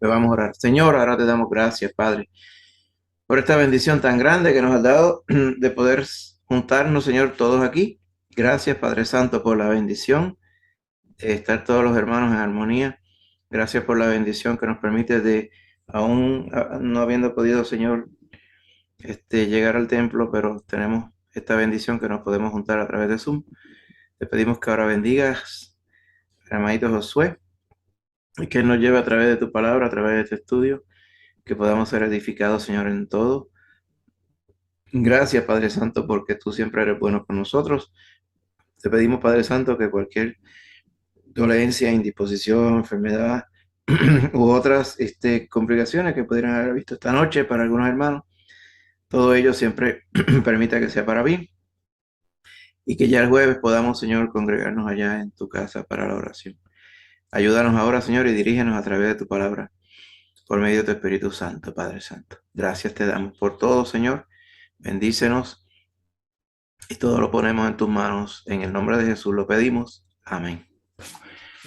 Pues vamos a orar. Señor, ahora te damos gracias, Padre, por esta bendición tan grande que nos has dado de poder juntarnos, Señor, todos aquí. Gracias, Padre Santo, por la bendición de estar todos los hermanos en armonía. Gracias por la bendición que nos permite de, aún no habiendo podido, Señor, llegar al templo, pero tenemos esta bendición que nos podemos juntar a través de Zoom. Te pedimos que ahora bendigas al hermanito Josué y que él nos lleve a través de tu palabra, a través de este estudio, que podamos ser edificados, Señor, en todo. Gracias, Padre Santo, porque tú siempre eres bueno con nosotros. Te pedimos, Padre Santo, que cualquier dolencia, indisposición, enfermedad u otras complicaciones que pudieran haber visto esta noche para algunos hermanos, todo ello siempre permita que sea para bien y que ya el jueves podamos, Señor, congregarnos allá en tu casa para la oración. Ayúdanos ahora, Señor, y dirígenos a través de tu palabra por medio de tu Espíritu Santo, Padre Santo. Gracias te damos por todo, Señor. Bendícenos y todo lo ponemos en tus manos. En el nombre de Jesús lo pedimos. Amén.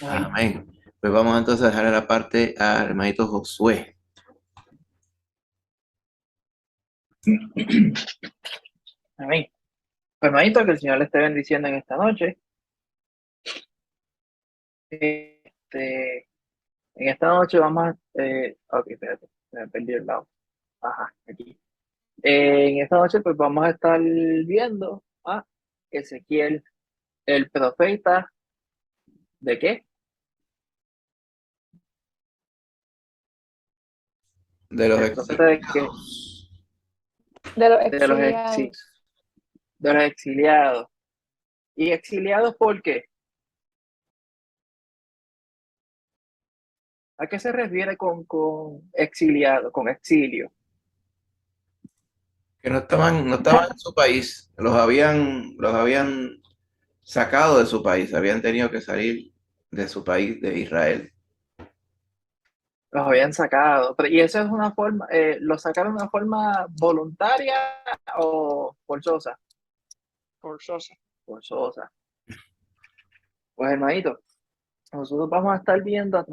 Amén. Amén. Pues vamos entonces a dejarle la parte al hermanito Josué. Amén. Pues, hermanito, que el Señor le esté bendiciendo en esta noche. En esta noche vamos a... ok, espérate, me perdí el lado. Ajá, aquí. En esta noche pues vamos a estar viendo a Ezequiel, el profeta, ¿de qué? De los El profeta de qué? exiliados. De los De los exi- exiliados. de los exiliados. ¿Y exiliados por qué? ¿A qué se refiere con exiliado, con exilio? Que no estaban en su país. Los habían sacado de su país. Habían tenido que salir de su país, de Israel. Los habían sacado. ¿Y eso es una forma, lo sacaron de una forma voluntaria o forzosa? Forzosa. Forzosa. Pues, hermanito, nosotros vamos a estar viendo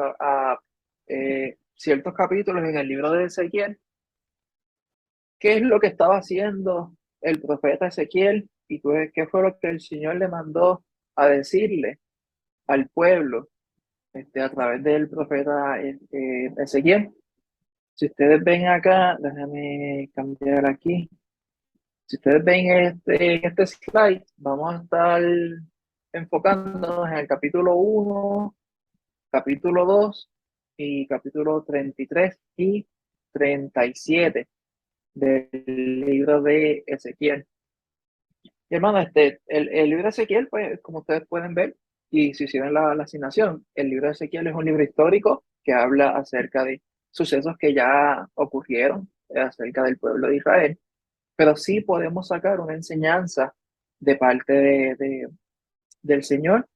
ciertos capítulos en el libro de Ezequiel, qué es lo que estaba haciendo el profeta Ezequiel y pues, qué fue lo que el Señor le mandó a decirle al pueblo a través del profeta Ezequiel. Si ustedes ven acá, déjame cambiar aquí. Si ustedes ven en este slide, vamos a estar enfocándonos en el capítulo 1, capítulo 2 y capítulo 33 y 37 del libro de Ezequiel. Y hermano, el libro de Ezequiel, pues como ustedes pueden ver, y si hicieron la asignación, el libro de Ezequiel es un libro histórico que habla acerca de sucesos que ya ocurrieron acerca del pueblo de Israel, pero sí podemos sacar una enseñanza de parte del Señor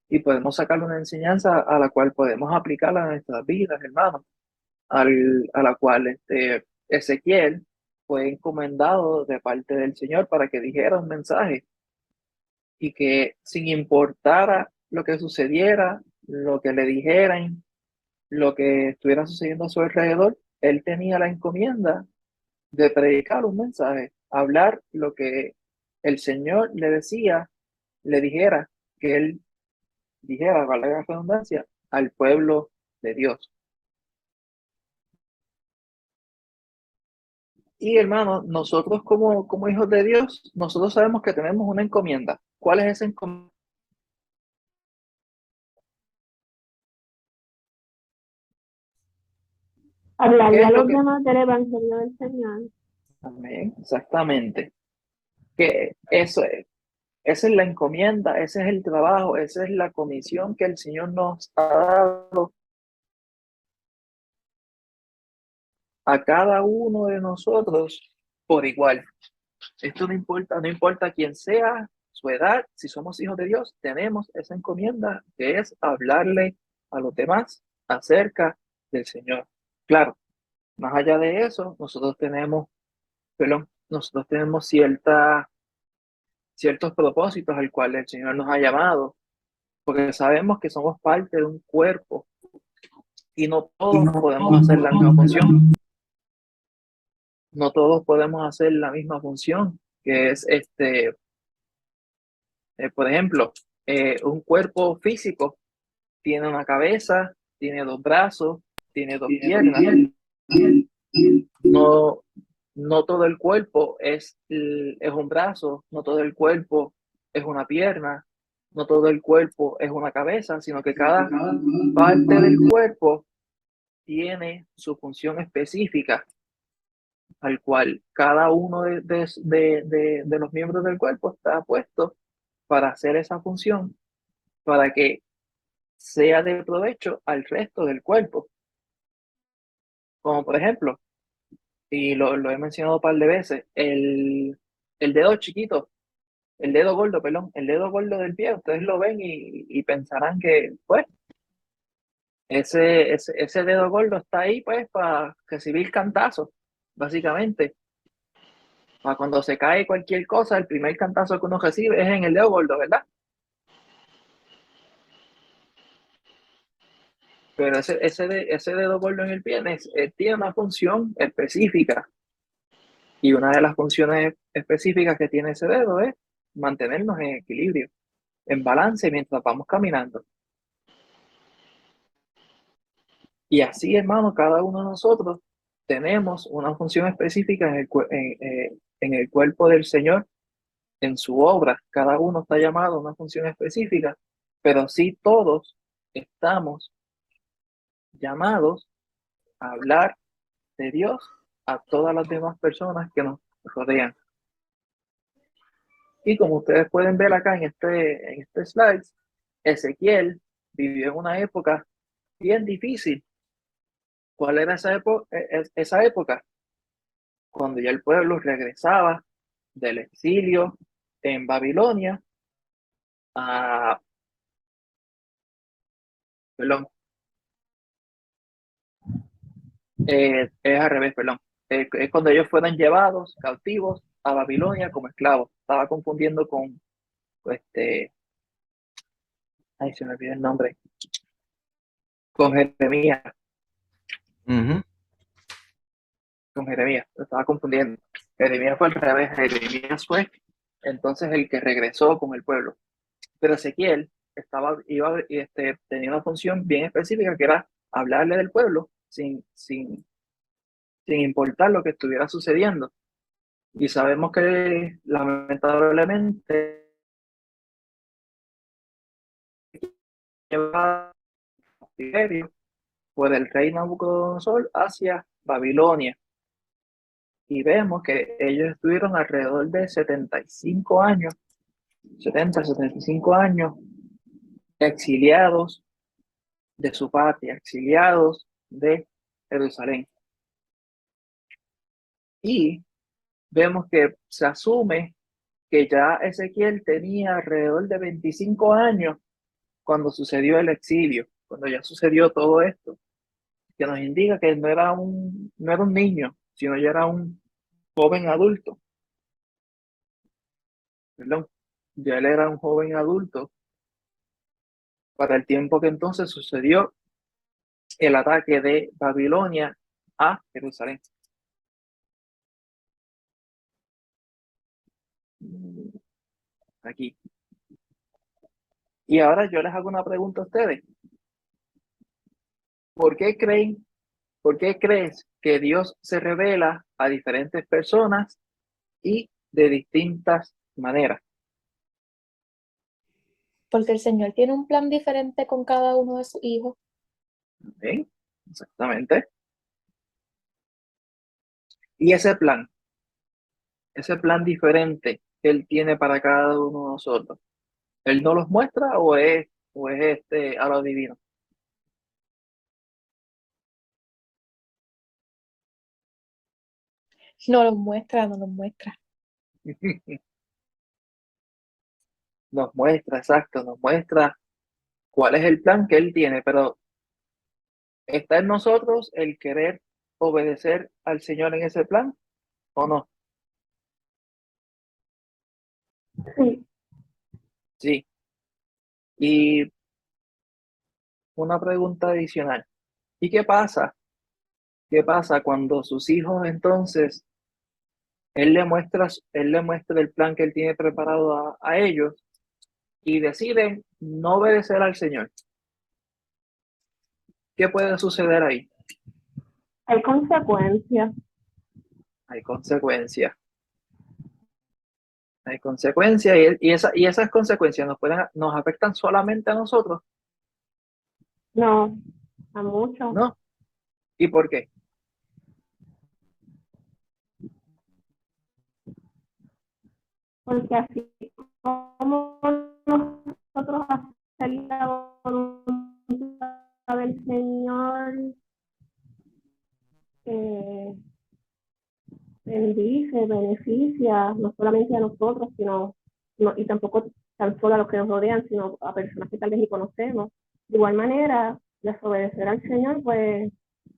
y podemos sacar una enseñanza a la cual podemos aplicarla a nuestras vidas, hermanos, a la cual Ezequiel fue encomendado de parte del Señor para que dijera un mensaje y que sin importar lo que sucediera, lo que le dijeran, lo que estuviera sucediendo a su alrededor, él tenía la encomienda de predicar un mensaje, hablar lo que el Señor le decía, le dijera, que él dijera, valga la redundancia, al pueblo de Dios. Y hermano, nosotros como hijos de Dios, nosotros sabemos que tenemos una encomienda. ¿Cuál es esa encomienda? ¿Qué Hablarle a es lo los que... demás del Evangelio del Señor. Amén, exactamente. Que eso es. Esa es la encomienda, ese es el trabajo, esa es la comisión que el Señor nos ha dado a cada uno de nosotros por igual. Esto no importa quién sea, su edad, si somos hijos de Dios, tenemos esa encomienda que es hablarle a los demás acerca del Señor. Claro, más allá de eso, nosotros tenemos ciertos propósitos al cual el Señor nos ha llamado, porque sabemos que somos parte de un cuerpo Y no todos podemos hacer la misma función. No todos podemos hacer la misma función, que es, por ejemplo, un cuerpo físico tiene una cabeza, tiene dos brazos, tiene dos piernas. No, no todo el cuerpo es un brazo, no todo el cuerpo es una pierna, no todo el cuerpo es una cabeza, sino que cada parte del cuerpo tiene su función específica, al cual cada uno de los miembros del cuerpo está puesto para hacer esa función, para que sea de provecho al resto del cuerpo. Como por ejemplo, y lo he mencionado un par de veces, el dedo chiquito, el dedo gordo, perdón, el dedo gordo del pie, ustedes lo ven y pensarán que, pues, ese dedo gordo está ahí, pues, para recibir cantazos, básicamente. Para cuando se cae cualquier cosa, el primer cantazo que uno recibe es en el dedo gordo, ¿verdad? Pero ese dedo gordo en el pie tiene una función específica. Y una de las funciones específicas que tiene ese dedo es mantenernos en equilibrio, en balance mientras vamos caminando. Y así, hermano, cada uno de nosotros tenemos una función específica en el cuerpo del Señor, en su obra. Cada uno está llamado a una función específica, pero sí todos estamos llamados a hablar de Dios a todas las demás personas que nos rodean. Y como ustedes pueden ver acá en este slide, Ezequiel vivió en una época bien difícil. ¿Cuál era esa época? Cuando ya el pueblo regresaba del exilio en Babilonia a, perdón, es al revés, perdón. Es cuando ellos fueron llevados cautivos a Babilonia como esclavos. Estaba confundiendo con, ay, se me olvidó el nombre, con Jeremías, Ujú. con Jeremías, lo estaba confundiendo. Jeremías fue al revés, Jeremías fue entonces el que regresó con el pueblo. Pero Ezequiel tenía una función bien específica que era hablarle del pueblo sin importar lo que estuviera sucediendo. Y sabemos que lamentablemente lleva cautiverio por el rey Nabucodonosor hacia Babilonia. Y vemos que ellos estuvieron alrededor de 75 años, 75 años exiliados de su patria, exiliados de Jerusalén. Y vemos que se asume que ya Ezequiel tenía alrededor de 25 años cuando sucedió el exilio, cuando ya sucedió todo esto, que nos indica que no era un niño, sino ya era un joven adulto, perdón, ya él era un joven adulto para el tiempo que entonces sucedió el ataque de Babilonia a Jerusalén. Aquí. Y ahora yo les hago una pregunta a ustedes. ¿Por qué por qué crees que Dios se revela a diferentes personas y de distintas maneras? Porque el Señor tiene un plan diferente con cada uno de sus hijos. ¿Sí? Exactamente. Y ese plan diferente que Él tiene para cada uno de nosotros, ¿Él no los muestra o es a lo divino? No los muestra, no los muestra. Nos muestra, exacto, nos muestra cuál es el plan que Él tiene, pero ¿está en nosotros el querer obedecer al Señor en ese plan o no? Sí. Sí. Y una pregunta adicional. ¿Y qué pasa? ¿Qué pasa cuando sus hijos entonces, él le muestra el plan que él tiene preparado a ellos y deciden no obedecer al Señor? ¿Qué puede suceder ahí? Hay consecuencias. Hay consecuencias. Hay consecuencias y esas consecuencias nos afectan solamente a nosotros, No, a muchos. ¿no? ¿Y por qué? Porque así como nosotros hacer la voluntad del Señor, eh, bendice, beneficia, no solamente a nosotros, y tampoco tan solo a los que nos rodean, sino a personas que tal vez ni conocemos. De igual manera, desobedecer al Señor, pues,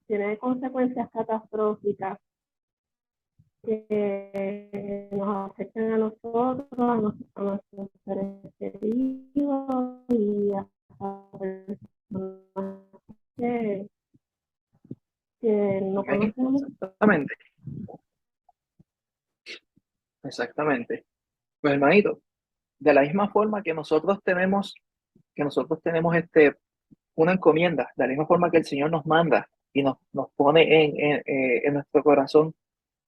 tiene consecuencias catastróficas que nos afectan a nosotros, a nuestros seres queridos y a personas que, que no ¿Ok? conocemos. Exactamente, exactamente. Pues hermanito, de la misma forma que nosotros tenemos una encomienda, de la misma forma que el Señor nos manda y nos pone en nuestro corazón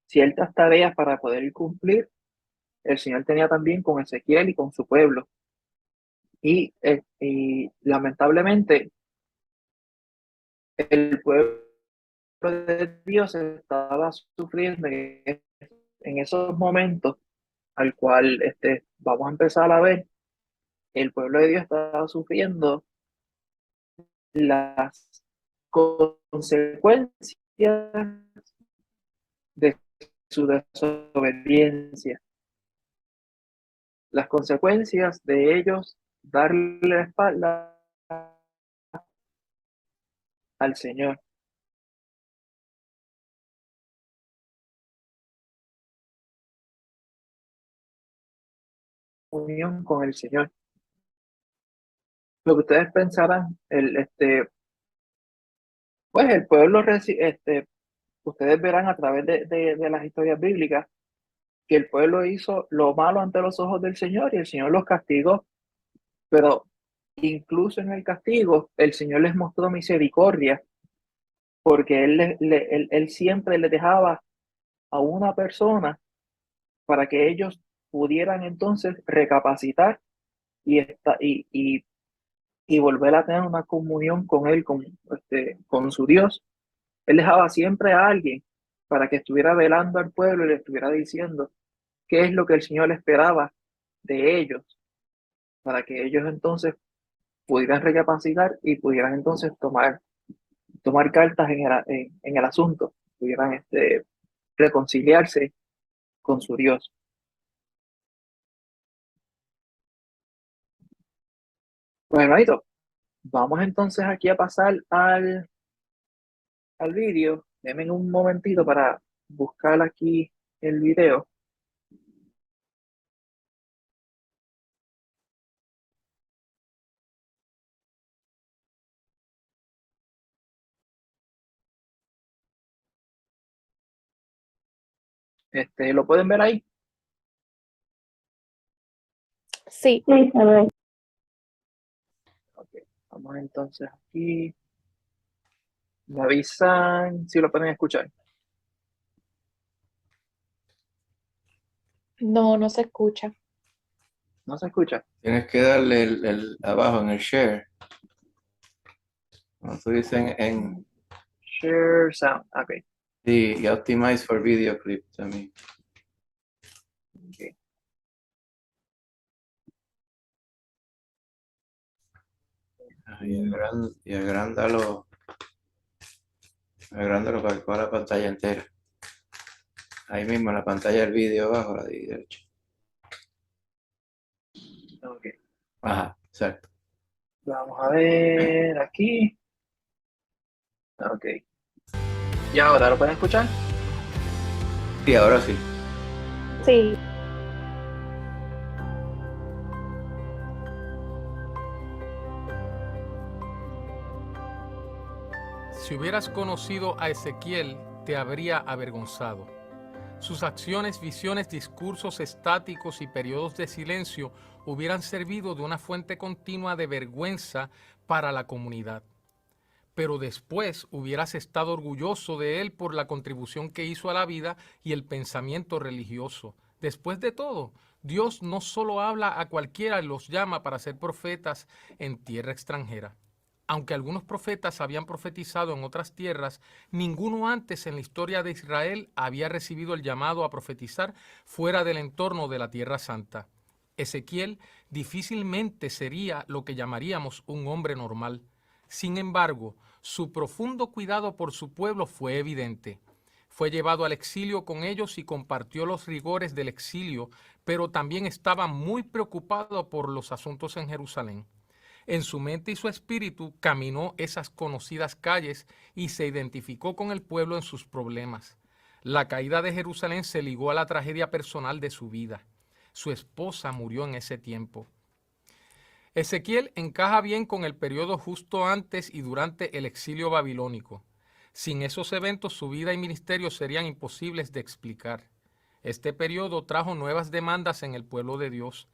ciertas tareas para poder cumplir, el Señor tenía también con Ezequiel y con su pueblo. Y lamentablemente el pueblo de Dios estaba sufriendo en esos momentos al cual vamos a empezar a ver, el pueblo de Dios estaba sufriendo las consecuencias de su desobediencia, las consecuencias de ellos darle la espalda al Señor. Unión con el Señor. Lo que ustedes pensarán, pues el pueblo, ustedes verán a través de las historias bíblicas que el pueblo hizo lo malo ante los ojos del Señor y el Señor los castigó, pero incluso en el castigo el Señor les mostró misericordia porque él siempre les dejaba a una persona para que ellos pudieran entonces recapacitar y volver a tener una comunión con él, con su Dios. Él dejaba siempre a alguien para que estuviera velando al pueblo y le estuviera diciendo qué es lo que el Señor esperaba de ellos, para que ellos entonces pudieran recapacitar y pudieran entonces tomar cartas en el asunto, pudieran reconciliarse con su Dios. Bueno, hermanito, vamos entonces aquí a pasar al vídeo. Denme un momentito para buscar aquí el video. ¿Lo pueden ver ahí? Sí, Sí, se ve. Ok, vamos entonces aquí. Me avisan si lo pueden escuchar. no, no se escucha. ¿No se escucha? Tienes que darle abajo en el share. Como tú dices en Share sound. Ok, sí, y optimize for video clip también. ok. Y agrándalo para que coja la pantalla entera. Ahí mismo en la pantalla del vídeo abajo, a la derecha. Ok. Ajá, exacto. Vamos a ver aquí. Ok. ¿Y ahora lo pueden escuchar? Sí, ahora sí. Sí, Si hubieras conocido a Ezequiel, te habría avergonzado. Sus acciones, visiones, discursos estáticos y periodos de silencio hubieran servido de una fuente continua de vergüenza para la comunidad. Pero después hubieras estado orgulloso de él por la contribución que hizo a la vida y el pensamiento religioso. Después de todo, Dios no solo habla a cualquiera y los llama para ser profetas en tierra extranjera. Aunque algunos profetas habían profetizado en otras tierras, ninguno antes en la historia de Israel había recibido el llamado a profetizar fuera del entorno de la Tierra Santa. Ezequiel difícilmente sería lo que llamaríamos un hombre normal. Sin embargo, su profundo cuidado por su pueblo fue evidente. Fue llevado al exilio con ellos y compartió los rigores del exilio, pero también estaba muy preocupado por los asuntos en Jerusalén. En su mente y su espíritu caminó esas conocidas calles y se identificó con el pueblo en sus problemas. La caída de Jerusalén se ligó a la tragedia personal de su vida. Su esposa murió en ese tiempo. Ezequiel encaja bien con el periodo justo antes y durante el exilio babilónico. Sin esos eventos, su vida y ministerio serían imposibles de explicar. Este periodo trajo nuevas demandas en el pueblo de Dios,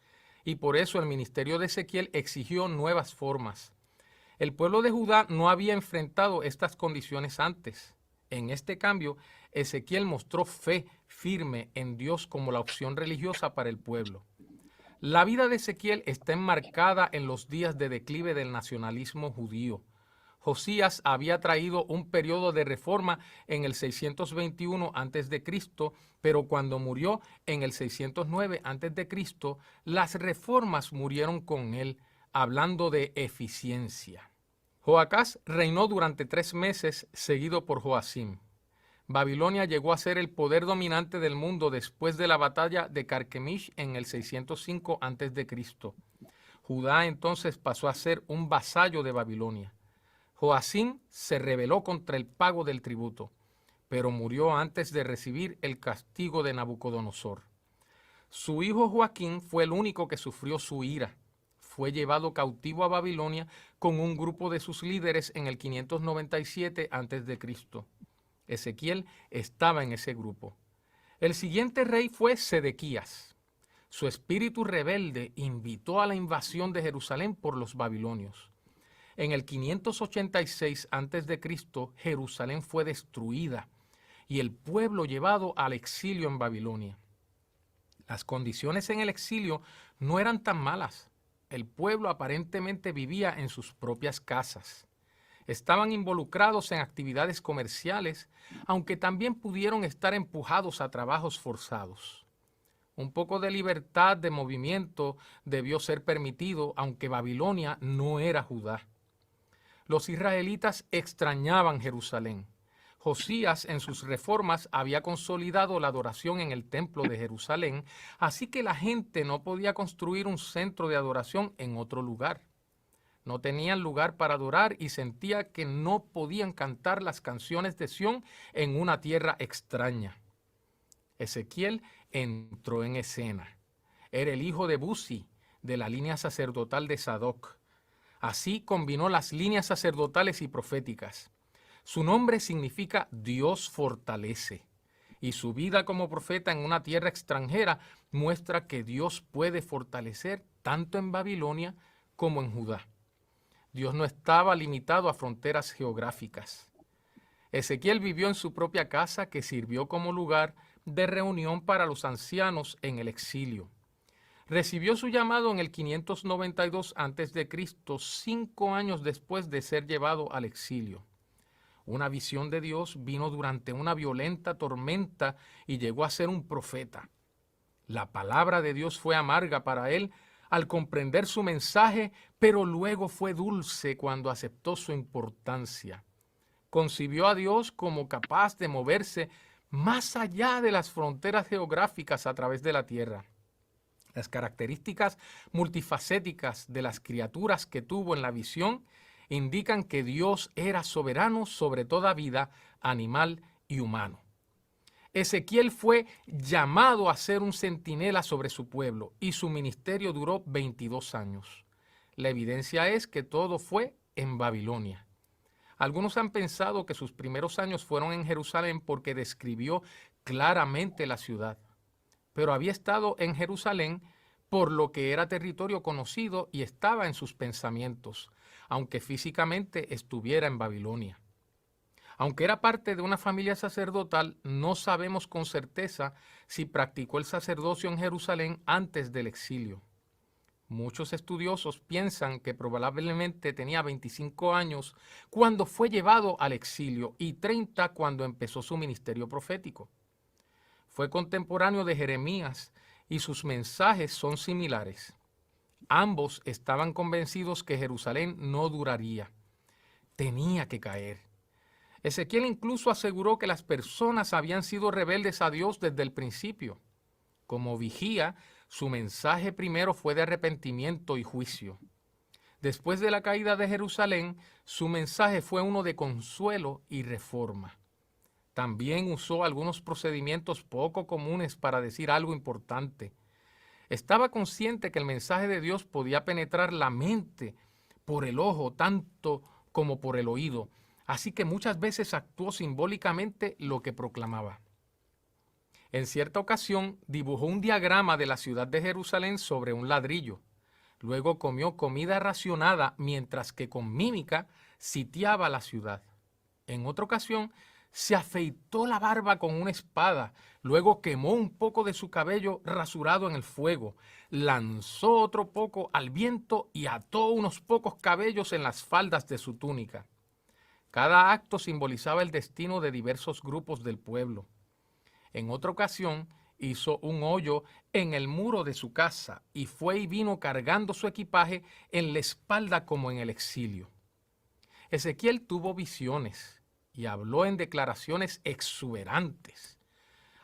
y por eso el ministerio de Ezequiel exigió nuevas formas. El pueblo de Judá no había enfrentado estas condiciones antes. En este cambio, Ezequiel mostró fe firme en Dios como la opción religiosa para el pueblo. La vida de Ezequiel está enmarcada en los días de declive del nacionalismo judío. Josías había traído un periodo de reforma en el 621 a.C., pero cuando murió en el 609 a.C., las reformas murieron con él, hablando de eficiencia. Joacás reinó durante 3 meses, seguido por Joacim. Babilonia llegó a ser el poder dominante del mundo después de la batalla de Carquemish en el 605 a.C. Judá entonces pasó a ser un vasallo de Babilonia. Joacim se rebeló contra el pago del tributo, pero murió antes de recibir el castigo de Nabucodonosor. Su hijo Joaquín fue el único que sufrió su ira. Fue llevado cautivo a Babilonia con un grupo de sus líderes en el 597 a.C. Ezequiel estaba en ese grupo. El siguiente rey fue Sedequías. Su espíritu rebelde invitó a la invasión de Jerusalén por los babilonios. En el 586 a.C., Jerusalén fue destruida y el pueblo llevado al exilio en Babilonia. Las condiciones en el exilio no eran tan malas. El pueblo aparentemente vivía en sus propias casas. Estaban involucrados en actividades comerciales, aunque también pudieron estar empujados a trabajos forzados. Un poco de libertad de movimiento debió ser permitido, aunque Babilonia no era Judá. Los israelitas extrañaban Jerusalén. Josías en sus reformas había consolidado la adoración en el templo de Jerusalén, así que la gente no podía construir un centro de adoración en otro lugar. No tenían lugar para adorar y sentía que no podían cantar las canciones de Sión en una tierra extraña. Ezequiel entró en escena. Era el hijo de Buzi, de la línea sacerdotal de Sadoc. Así combinó las líneas sacerdotales y proféticas. Su nombre significa Dios fortalece, y su vida como profeta en una tierra extranjera muestra que Dios puede fortalecer tanto en Babilonia como en Judá. Dios no estaba limitado a fronteras geográficas. Ezequiel vivió en su propia casa, que sirvió como lugar de reunión para los ancianos en el exilio. Recibió su llamado en el 592 a.C., 5 años después de ser llevado al exilio. Una visión de Dios vino durante una violenta tormenta y llegó a ser un profeta. La palabra de Dios fue amarga para él al comprender su mensaje, pero luego fue dulce cuando aceptó su importancia. Concibió a Dios como capaz de moverse más allá de las fronteras geográficas a través de la tierra. Las características multifacéticas de las criaturas que tuvo en la visión indican que Dios era soberano sobre toda vida, animal y humano. Ezequiel fue llamado a ser un centinela sobre su pueblo y su ministerio duró 22 años. La evidencia es que todo fue en Babilonia. Algunos han pensado que sus primeros años fueron en Jerusalén porque describió claramente la ciudad, pero había estado en Jerusalén por lo que era territorio conocido y estaba en sus pensamientos, aunque físicamente estuviera en Babilonia. Aunque era parte de una familia sacerdotal, no sabemos con certeza si practicó el sacerdocio en Jerusalén antes del exilio. Muchos estudiosos piensan que probablemente tenía 25 años cuando fue llevado al exilio y 30 cuando empezó su ministerio profético. Fue contemporáneo de Jeremías y sus mensajes son similares. Ambos estaban convencidos que Jerusalén no duraría. Tenía que caer. Ezequiel incluso aseguró que las personas habían sido rebeldes a Dios desde el principio. Como vigía, su mensaje primero fue de arrepentimiento y juicio. Después de la caída de Jerusalén, su mensaje fue uno de consuelo y reforma. También usó algunos procedimientos poco comunes para decir algo importante. Estaba consciente que el mensaje de Dios podía penetrar la mente por el ojo tanto como por el oído, así que muchas veces actuó simbólicamente lo que proclamaba. En cierta ocasión dibujó un diagrama de la ciudad de Jerusalén sobre un ladrillo. Luego comió comida racionada mientras que con mímica sitiaba la ciudad. En otra ocasión se afeitó la barba con una espada, luego quemó un poco de su cabello rasurado en el fuego, lanzó otro poco al viento y ató unos pocos cabellos en las faldas de su túnica. Cada acto simbolizaba el destino de diversos grupos del pueblo. En otra ocasión hizo un hoyo en el muro de su casa y fue y vino cargando su equipaje en la espalda como en el exilio. Ezequiel tuvo visiones y habló en declaraciones exuberantes.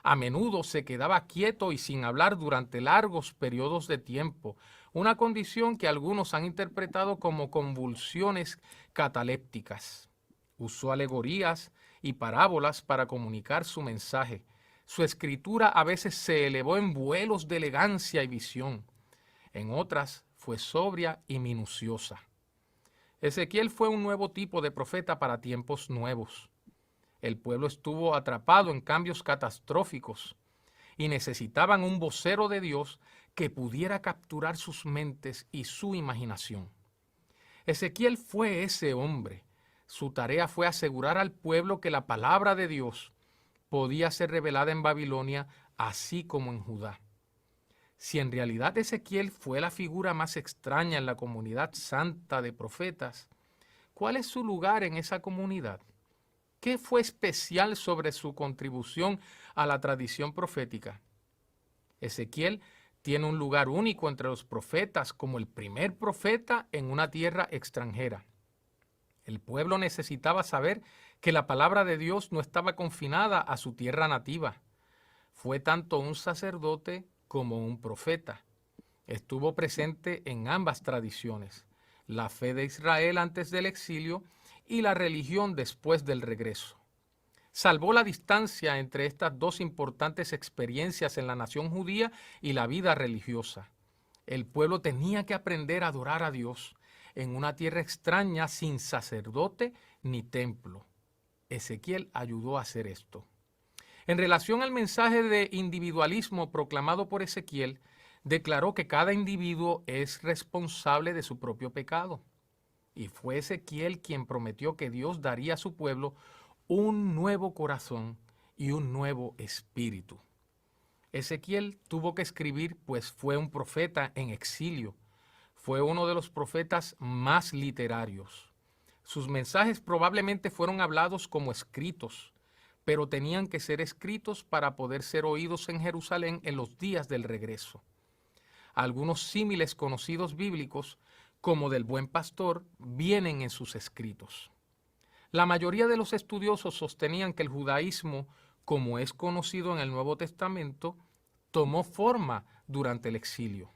A menudo se quedaba quieto y sin hablar durante largos periodos de tiempo, una condición que algunos han interpretado como convulsiones catalépticas. Usó alegorías y parábolas para comunicar su mensaje. Su escritura a veces se elevó en vuelos de elegancia y visión. En otras fue sobria y minuciosa. Ezequiel fue un nuevo tipo de profeta para tiempos nuevos. El pueblo estuvo atrapado en cambios catastróficos y necesitaban un vocero de Dios que pudiera capturar sus mentes y su imaginación. Ezequiel fue ese hombre. Su tarea fue asegurar al pueblo que la palabra de Dios podía ser revelada en Babilonia, así como en Judá. Si en realidad Ezequiel fue la figura más extraña en la comunidad santa de profetas, ¿cuál es su lugar en esa comunidad? ¿Qué fue especial sobre su contribución a la tradición profética? Ezequiel tiene un lugar único entre los profetas como el primer profeta en una tierra extranjera. El pueblo necesitaba saber que la palabra de Dios no estaba confinada a su tierra nativa. Fue tanto un sacerdote como un profeta. Estuvo presente en ambas tradiciones, la fe de Israel antes del exilio y la religión después del regreso. Salvó la distancia entre estas dos importantes experiencias en la nación judía y la vida religiosa. El pueblo tenía que aprender a adorar a Dios en una tierra extraña sin sacerdote ni templo. Ezequiel ayudó a hacer esto. En relación al mensaje de individualismo proclamado por Ezequiel, declaró que cada individuo es responsable de su propio pecado. Y fue Ezequiel quien prometió que Dios daría a su pueblo un nuevo corazón y un nuevo espíritu. Ezequiel tuvo que escribir, pues fue un profeta en exilio. Fue uno de los profetas más literarios. Sus mensajes probablemente fueron hablados como escritos, pero tenían que ser escritos para poder ser oídos en Jerusalén en los días del regreso. Algunos símiles conocidos bíblicos, como del buen pastor, vienen en sus escritos. La mayoría de los estudiosos sostenían que el judaísmo, como es conocido en el Nuevo Testamento, tomó forma durante el exilio.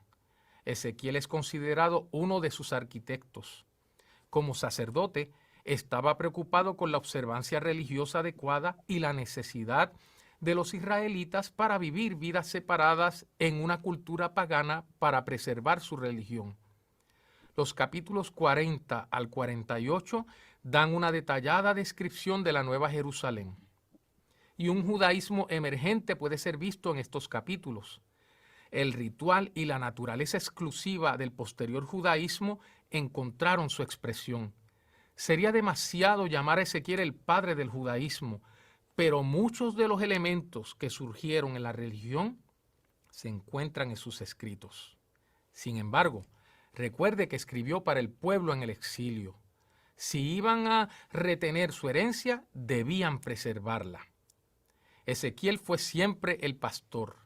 Ezequiel es considerado uno de sus arquitectos. Como sacerdote, estaba preocupado con la observancia religiosa adecuada y la necesidad de los israelitas para vivir vidas separadas en una cultura pagana para preservar su religión. Los capítulos 40 al 48 dan una detallada descripción de la Nueva Jerusalén. Y un judaísmo emergente puede ser visto en estos capítulos. El ritual y la naturaleza exclusiva del posterior judaísmo encontraron su expresión. Sería demasiado llamar a Ezequiel el padre del judaísmo, pero muchos de los elementos que surgieron en la religión se encuentran en sus escritos. Sin embargo, recuerde que escribió para el pueblo en el exilio. Si iban a retener su herencia, debían preservarla. Ezequiel fue siempre el pastor.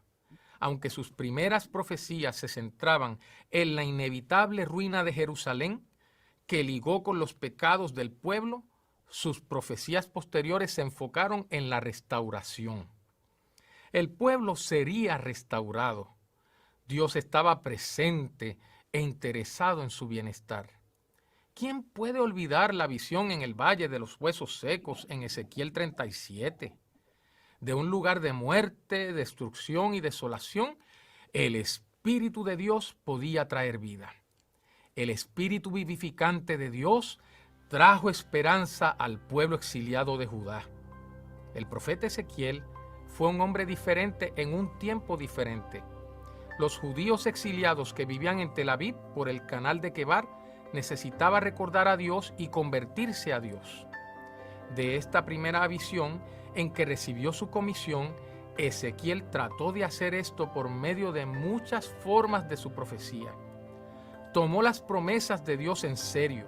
Aunque sus primeras profecías se centraban en la inevitable ruina de Jerusalén, que ligó con los pecados del pueblo, sus profecías posteriores se enfocaron en la restauración. El pueblo sería restaurado. Dios estaba presente e interesado en su bienestar. ¿Quién puede olvidar la visión en el Valle de los Huesos Secos en Ezequiel 37? De un lugar de muerte, destrucción y desolación, el Espíritu de Dios podía traer vida. El Espíritu vivificante de Dios trajo esperanza al pueblo exiliado de Judá. El profeta Ezequiel fue un hombre diferente en un tiempo diferente. Los judíos exiliados que vivían en Tel Aviv por el canal de Quebar necesitaban recordar a Dios y convertirse a Dios. De esta primera visión en que recibió su comisión, Ezequiel trató de hacer esto por medio de muchas formas de su profecía. Tomó las promesas de Dios en serio.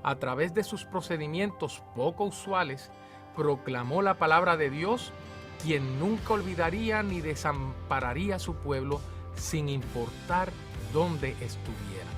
A través de sus procedimientos poco usuales, proclamó la palabra de Dios, quien nunca olvidaría ni desampararía a su pueblo sin importar dónde estuviera.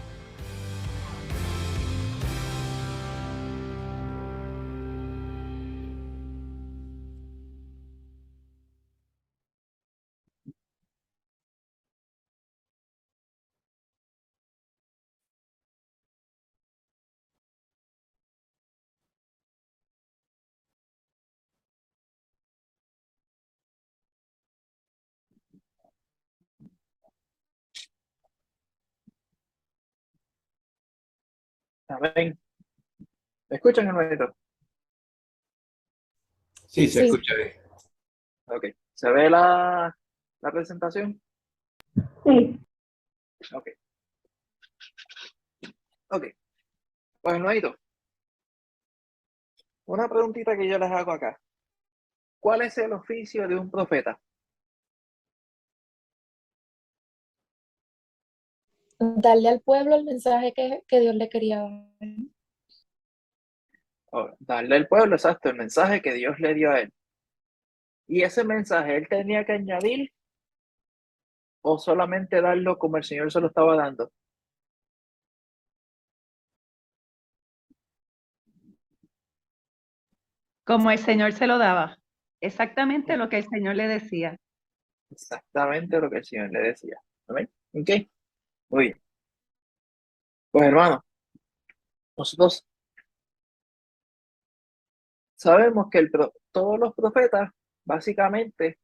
Amén. ¿Me escuchan, hermanito? Sí, se Sí. escucha bien. Ok. ¿Se ve la presentación? Sí, Ok. Ok. Pues, hermanito, una preguntita que yo les hago acá. ¿Cuál es el oficio de un profeta? Darle al pueblo el mensaje que Dios le quería dar. Darle al pueblo, exacto, el mensaje que Dios le dio a él. Y ese mensaje él tenía que añadir o solamente darlo como el Señor se lo estaba dando. Como el Señor se lo daba. Exactamente lo que el Señor le decía. Exactamente lo que el Señor le decía. ¿Amén? ¿Ok? Muy bien. Pues, hermano, nosotros sabemos que todos los profetas básicamente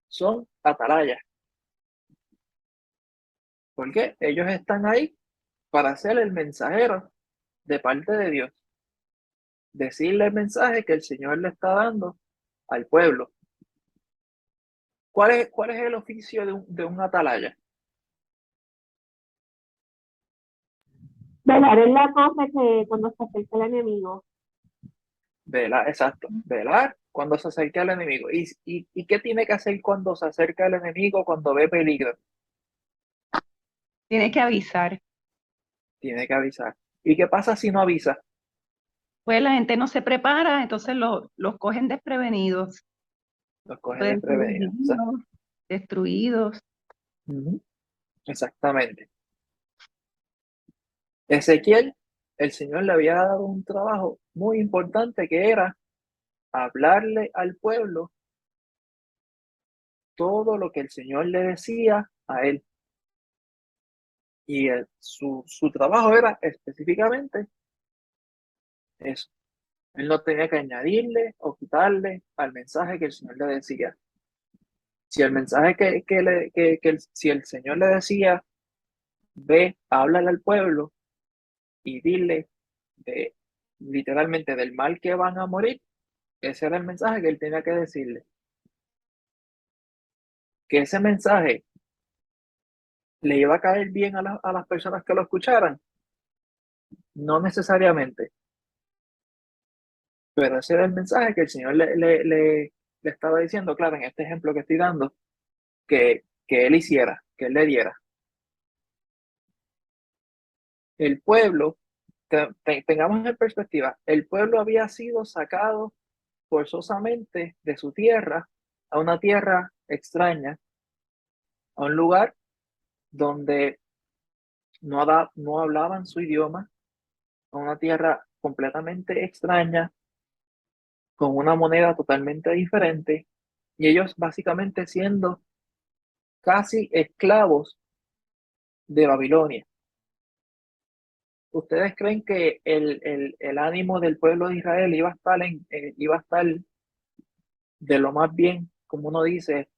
son atalayas. ¿Por qué? Ellos están ahí para ser el mensajero de parte de Dios. Decirle el mensaje que el Señor le está dando al pueblo. ¿Cuál es el oficio de un atalaya? velar es la cosa que cuando se acerca el enemigo. Velar, exacto. Velar cuando se acerca al enemigo. ¿Y qué tiene que hacer cuando se acerca al enemigo, cuando ve peligro? Tiene que avisar. Tiene que avisar. ¿Y qué pasa si no avisa? Pues la gente no se prepara, entonces los cogen desprevenidos. Los coge Pueden ser desprevenidos. heridos, destruidos. Ujú. Exactamente. Ezequiel, el Señor le había dado un trabajo muy importante que era hablarle al pueblo todo lo que el Señor le decía a él. Y su trabajo era específicamente eso. Él no tenía que añadirle o quitarle al mensaje que el Señor le decía. Si el mensaje si el Señor le decía, ve, háblale al pueblo y dile de literalmente del mal que van a morir. Ese era el mensaje que él tenía que decirle. Que ese mensaje le iba a caer bien a las personas que lo escucharan, no necesariamente, pero ese era el mensaje que el Señor le estaba diciendo, claro, en este ejemplo que estoy dando, que él hiciera, que él le diera. El pueblo, tengamos en perspectiva, el pueblo había sido sacado forzosamente de su tierra a una tierra extraña, a un lugar donde no hablaban su idioma, a una tierra completamente extraña, con una moneda totalmente diferente, y ellos básicamente siendo casi esclavos de Babilonia. ¿Ustedes creen que el ánimo del pueblo de Israel iba a estar de lo más bien, como uno dice,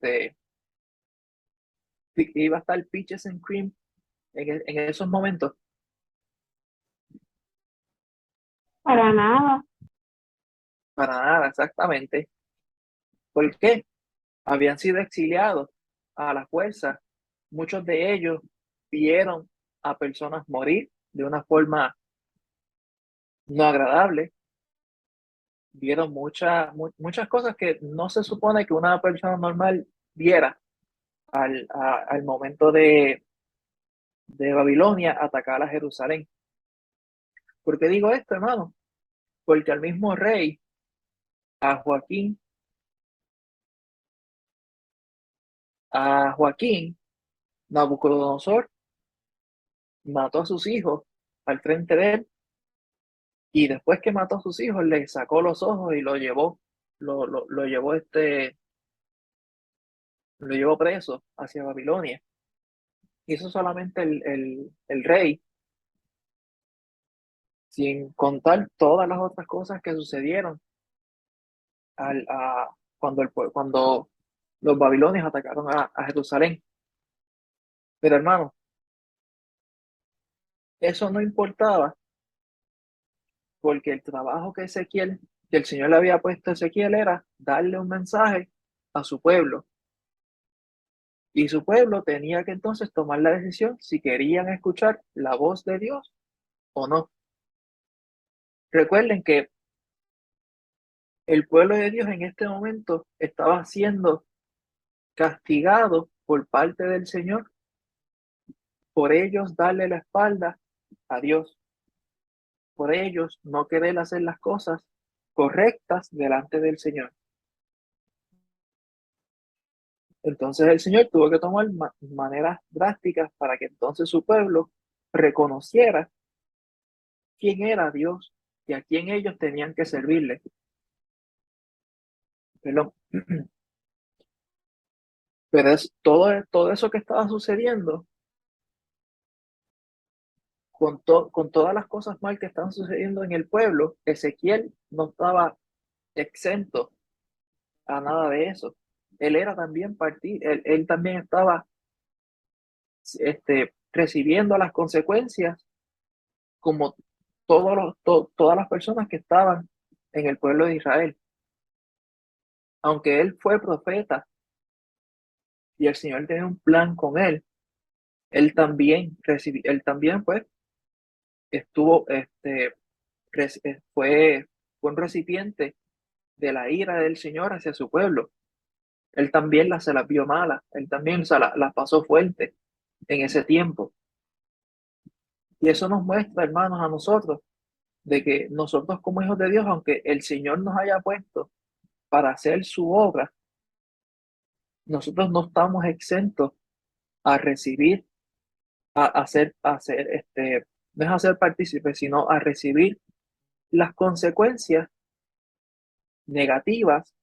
iba a estar peaches and cream en esos momentos? Para nada. Para nada, exactamente. ¿Por qué? Habían sido exiliados a la fuerza. Muchos de ellos vieron a personas morir de una forma no agradable. Vieron muchas cosas que no se supone que una persona normal viera al momento de Babilonia atacar a Jerusalén. ¿Por qué digo esto, hermano? Porque al mismo rey, a Joaquín, Nabucodonosor mató a sus hijos al frente de él, y después que mató a sus hijos le sacó los ojos y lo llevó lo llevó preso hacia Babilonia. Y eso solamente el rey, sin contar todas las otras cosas que sucedieron cuando los babilonios atacaron a Jerusalén. Pero hermano, eso no importaba, porque el trabajo que el Señor le había puesto a Ezequiel, era darle un mensaje a su pueblo. Y su pueblo tenía que entonces tomar la decisión si querían escuchar la voz de Dios o no. Recuerden que el pueblo de Dios en este momento estaba siendo castigado por parte del Señor por ellos darle la espalda a Dios, por ellos no querer hacer las cosas correctas delante del Señor. Entonces el Señor tuvo que tomar maneras drásticas para que entonces su pueblo reconociera quién era Dios y a quién ellos tenían que servirle. Perdón. Pero es todo eso que estaba sucediendo, con todas las cosas mal que estaban sucediendo en el pueblo, Ezequiel no estaba exento a nada de eso. Él era también él también estaba recibiendo las consecuencias como todas las personas que estaban en el pueblo de Israel. Aunque él fue profeta y el Señor tenía un plan con él, él también pues estuvo, fue un recipiente de la ira del Señor hacia su pueblo. Él también se las vio malas, él también las pasó fuerte en ese tiempo. Y eso nos muestra, hermanos, a nosotros, de que nosotros como hijos de Dios, aunque el Señor nos haya puesto para hacer su obra, nosotros no estamos exentos a recibir, no es hacer partícipes, sino a recibir las consecuencias negativas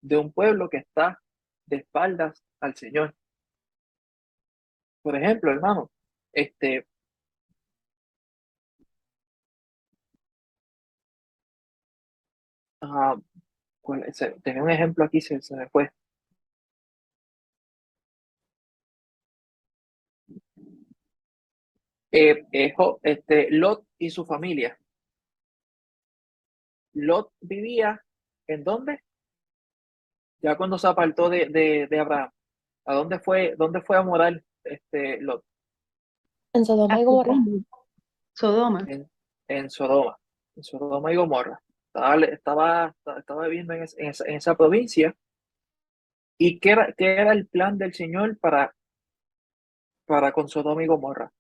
de un pueblo que está de espaldas al Señor. Por ejemplo, hermano, este, ah, tenía un ejemplo aquí, se me fue. Lot y su familia. Lot vivía ¿en dónde? Ya cuando se apartó de Abraham. ¿Dónde fue a morar Lot? En Sodoma y Gomorra. Sodoma. En Sodoma. En Sodoma y Gomorra. Estaba viviendo en esa provincia. ¿Y qué era el plan del Señor para con Sodoma y Gomorra?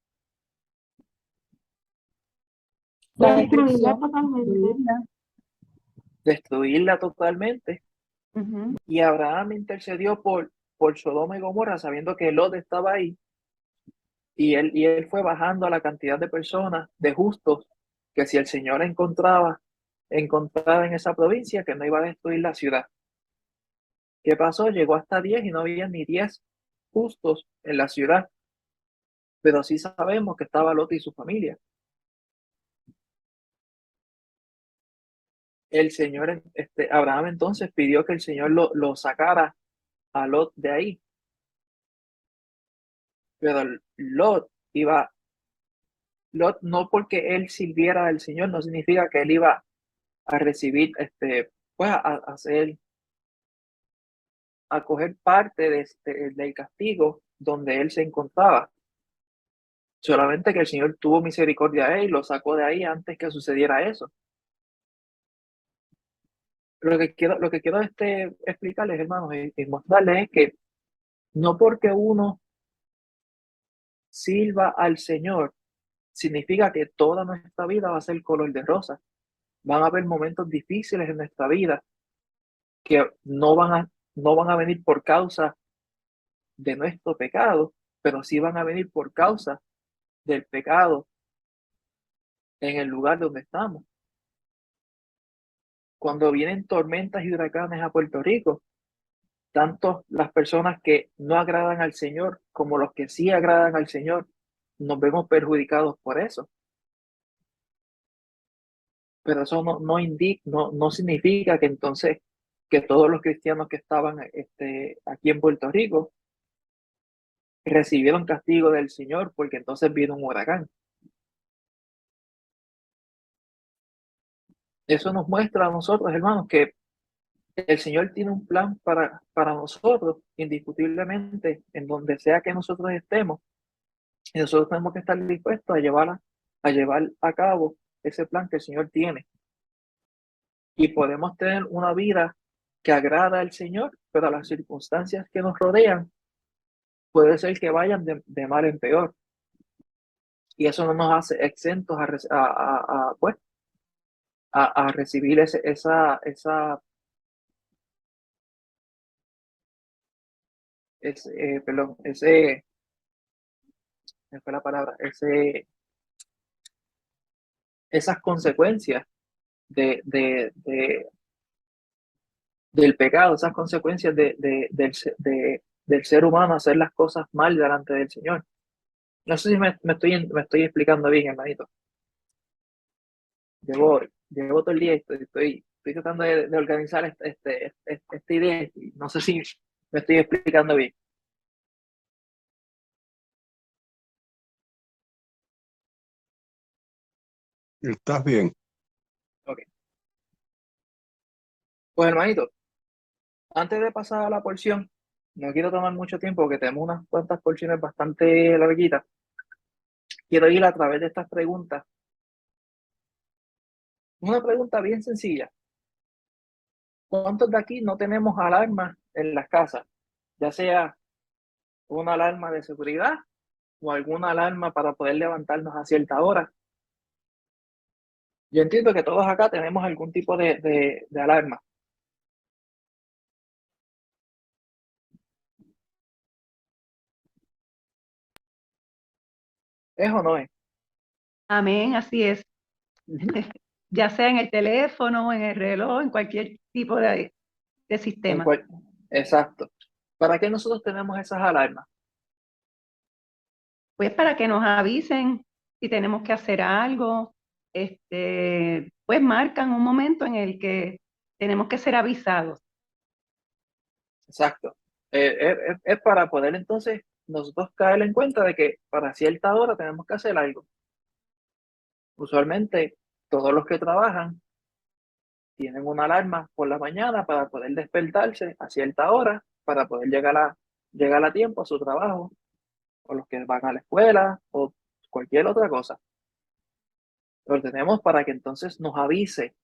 La Destruirla destrucción. totalmente. Destruirla totalmente. Ujú. Y Abraham intercedió por Sodoma y Gomorra, sabiendo que Lot estaba ahí. Y él fue bajando a la cantidad de personas, de justos, que si el Señor encontraba en esa provincia, que no iba a destruir la ciudad. ¿Qué pasó? Llegó hasta 10 y no había ni 10 justos en la ciudad, pero sí sabemos que estaba Lot y su familia. Abraham entonces pidió que el Señor lo sacara a Lot de ahí, pero Lot no porque él sirviera al Señor, no significa que él iba a recibir, pues a coger parte del castigo donde él se encontraba. Solamente que el Señor tuvo misericordia de él y lo sacó de ahí antes que sucediera eso. Lo que quiero explicarles, hermanos, y mostrarles es que no porque uno sirva al Señor, significa que toda nuestra vida va a ser color de rosa. Van a haber momentos difíciles en nuestra vida que no van a venir por causa de nuestro pecado, pero sí van a venir por causa del pecado en el lugar donde estamos. Cuando vienen tormentas y huracanes a Puerto Rico, tanto las personas que no agradan al Señor como los que sí agradan al Señor, nos vemos perjudicados por eso. Pero eso no significa que entonces que todos los cristianos que estaban aquí en Puerto Rico recibieron castigo del Señor porque entonces vino un huracán. Eso nos muestra a nosotros, hermanos, que el Señor tiene un plan para nosotros, indiscutiblemente, en donde sea que nosotros estemos, y nosotros tenemos que estar dispuestos a llevar a cabo ese plan que el Señor tiene. Y podemos tener una vida que agrada al Señor, pero las circunstancias que nos rodean puede ser que vayan de mal en peor. Y eso no nos hace exentos pues, a recibir perdón, me fue la palabra, esas consecuencias del pecado, esas consecuencias del ser humano hacer las cosas mal delante del Señor. No sé si me estoy explicando bien, hermanito. Llevo todo el día y estoy tratando de organizar esta idea y no sé si me estoy explicando bien. Estás bien. Ok. Pues, hermanito, antes de pasar a la porción, no quiero tomar mucho tiempo porque tenemos unas cuantas porciones bastante larguitas. Quiero ir a través de estas preguntas. Una pregunta bien sencilla. ¿Cuántos de aquí no tenemos alarmas en las casas? Ya sea una alarma de seguridad o alguna alarma para poder levantarnos a cierta hora. Yo entiendo que todos acá tenemos algún tipo de alarma. ¿Es o no es? Amén, así es. Ya sea en el teléfono, en el reloj, en cualquier tipo de En sistema. cual- Exacto. ¿Para qué nosotros tenemos esas alarmas? Pues para que nos avisen si tenemos que hacer algo, pues marcan un momento en el que tenemos que ser avisados. Exacto. Es para poder entonces nosotros caer en cuenta de que para cierta hora tenemos que hacer algo. Usualmente todos los que trabajan tienen una alarma por la mañana para poder despertarse a cierta hora, para poder llegar a tiempo a su trabajo, o los que van a la escuela, o cualquier otra cosa. Lo tenemos para que entonces nos avise,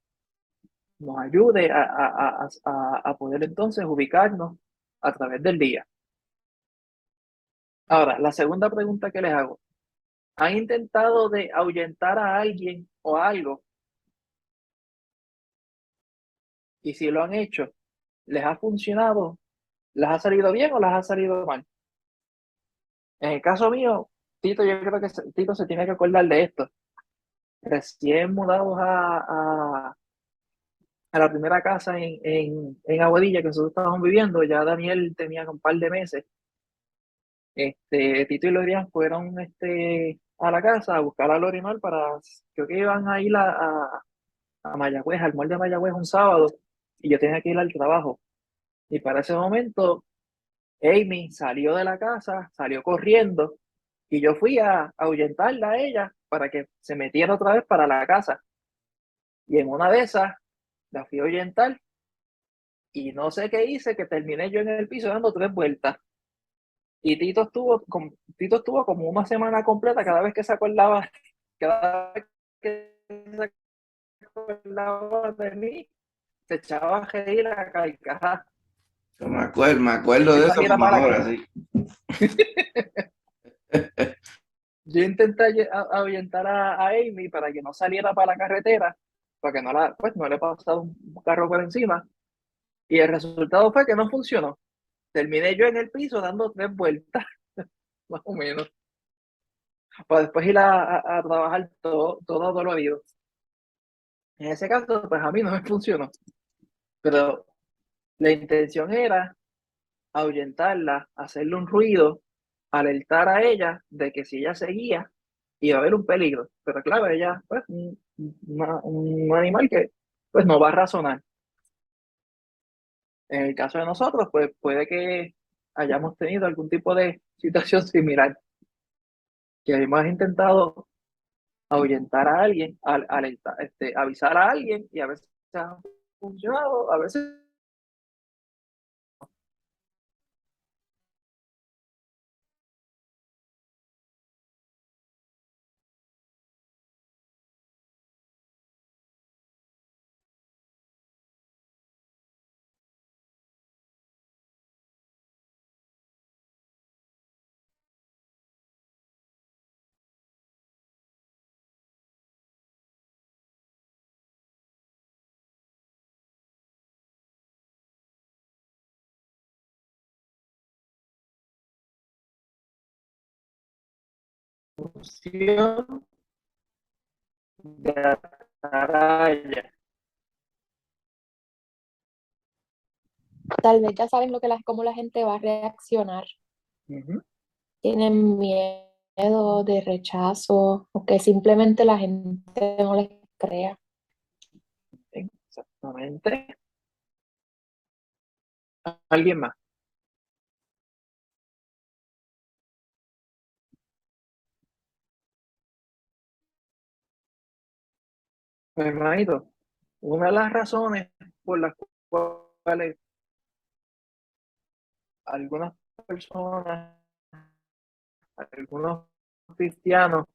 nos ayude a poder entonces ubicarnos a través del día. Ahora, la segunda pregunta que les hago. ¿Han intentado de ahuyentar a alguien o algo? Y si lo han hecho, ¿les ha funcionado? ¿Les ha salido bien o les ha salido mal? En el caso mío, Tito, yo creo que Tito se tiene que acordar de esto. Recién mudados a la primera casa en Aguadilla que nosotros estábamos viviendo, ya Daniel tenía un par de meses. Tito y Lorian fueron a la casa a buscar a Lorimar creo que iban a ir a Mayagüez, al mall de Mayagüez un sábado, y yo tenía que ir al trabajo. Y para ese momento, Amy salió de la casa, salió corriendo, y yo fui a ahuyentarla a ella para que se metiera otra vez para la casa. Y en una de esas, la fui a ahuyentar, y no sé qué hice, que terminé yo en el piso dando 3 vueltas. Y Tito estuvo como una semana completa, cada vez que se acordaba, cada vez que se acordaba de mí, se echaba a reír a carcajadas. Me acuerdo de eso como ahora, sí. Yo intenté ahuyentar a Amy para que no saliera para la carretera, para que no le pasara un carro por encima. Y el resultado fue que no funcionó. Terminé yo en el piso dando 3 vueltas, más o menos, para después ir a trabajar todo dolorido. En ese caso, pues a mí no me funcionó. Pero la intención era ahuyentarla, hacerle un ruido, alertar a ella de que si ella seguía, iba a haber un peligro. Pero claro, ella, pues, un animal que, pues, no va a razonar. En el caso de nosotros, pues, puede que hayamos tenido algún tipo de situación similar, que hemos intentado ahuyentar a alguien, avisar a alguien, y a veces ha funcionado, a veces. Función de ataraya. Tal vez ya saben cómo la gente va a reaccionar. Ujú. Tienen miedo de rechazo o que simplemente la gente no les crea. Exactamente. ¿Alguien más? Pues, hermanito, una de las razones por las cuales algunas personas, algunos cristianos,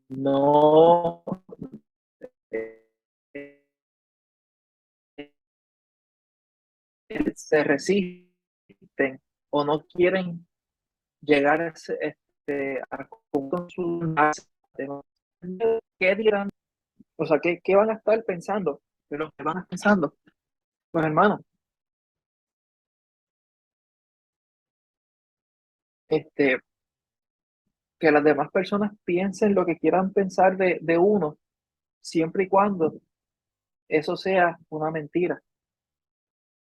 no se resisten o no quieren llegar a consultarse, ¿qué dirán? O sea, ¿qué van a estar pensando? Pero ¿qué van a estar pensando? Pues, hermano, este, que las demás personas piensen lo que quieran pensar de uno, siempre y cuando eso sea una mentira.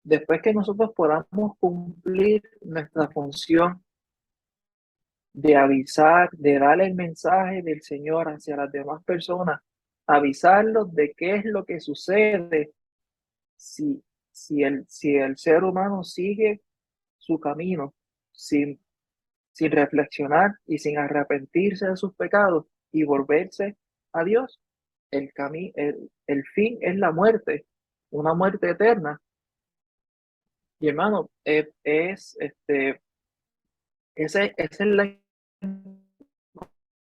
Después que nosotros podamos cumplir nuestra función de avisar, de darle el mensaje del Señor hacia las demás personas, avisarlos de qué es lo que sucede si, si el ser humano sigue su camino sin sin reflexionar y sin arrepentirse de sus pecados y volverse a Dios. El fin es la muerte, una muerte eterna. Y hermano, esa es la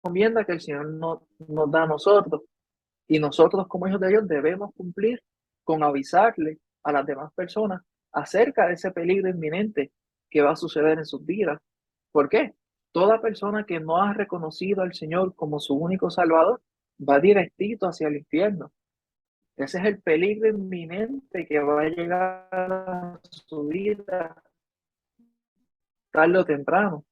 encomienda que el Señor nos da a nosotros. Y nosotros como hijos de Dios debemos cumplir con avisarle a las demás personas acerca de ese peligro inminente que va a suceder en sus vidas. ¿Por qué? Toda persona que no ha reconocido al Señor como su único Salvador va directito hacia el infierno. Ese es el peligro inminente que va a llegar a su vida tarde o temprano.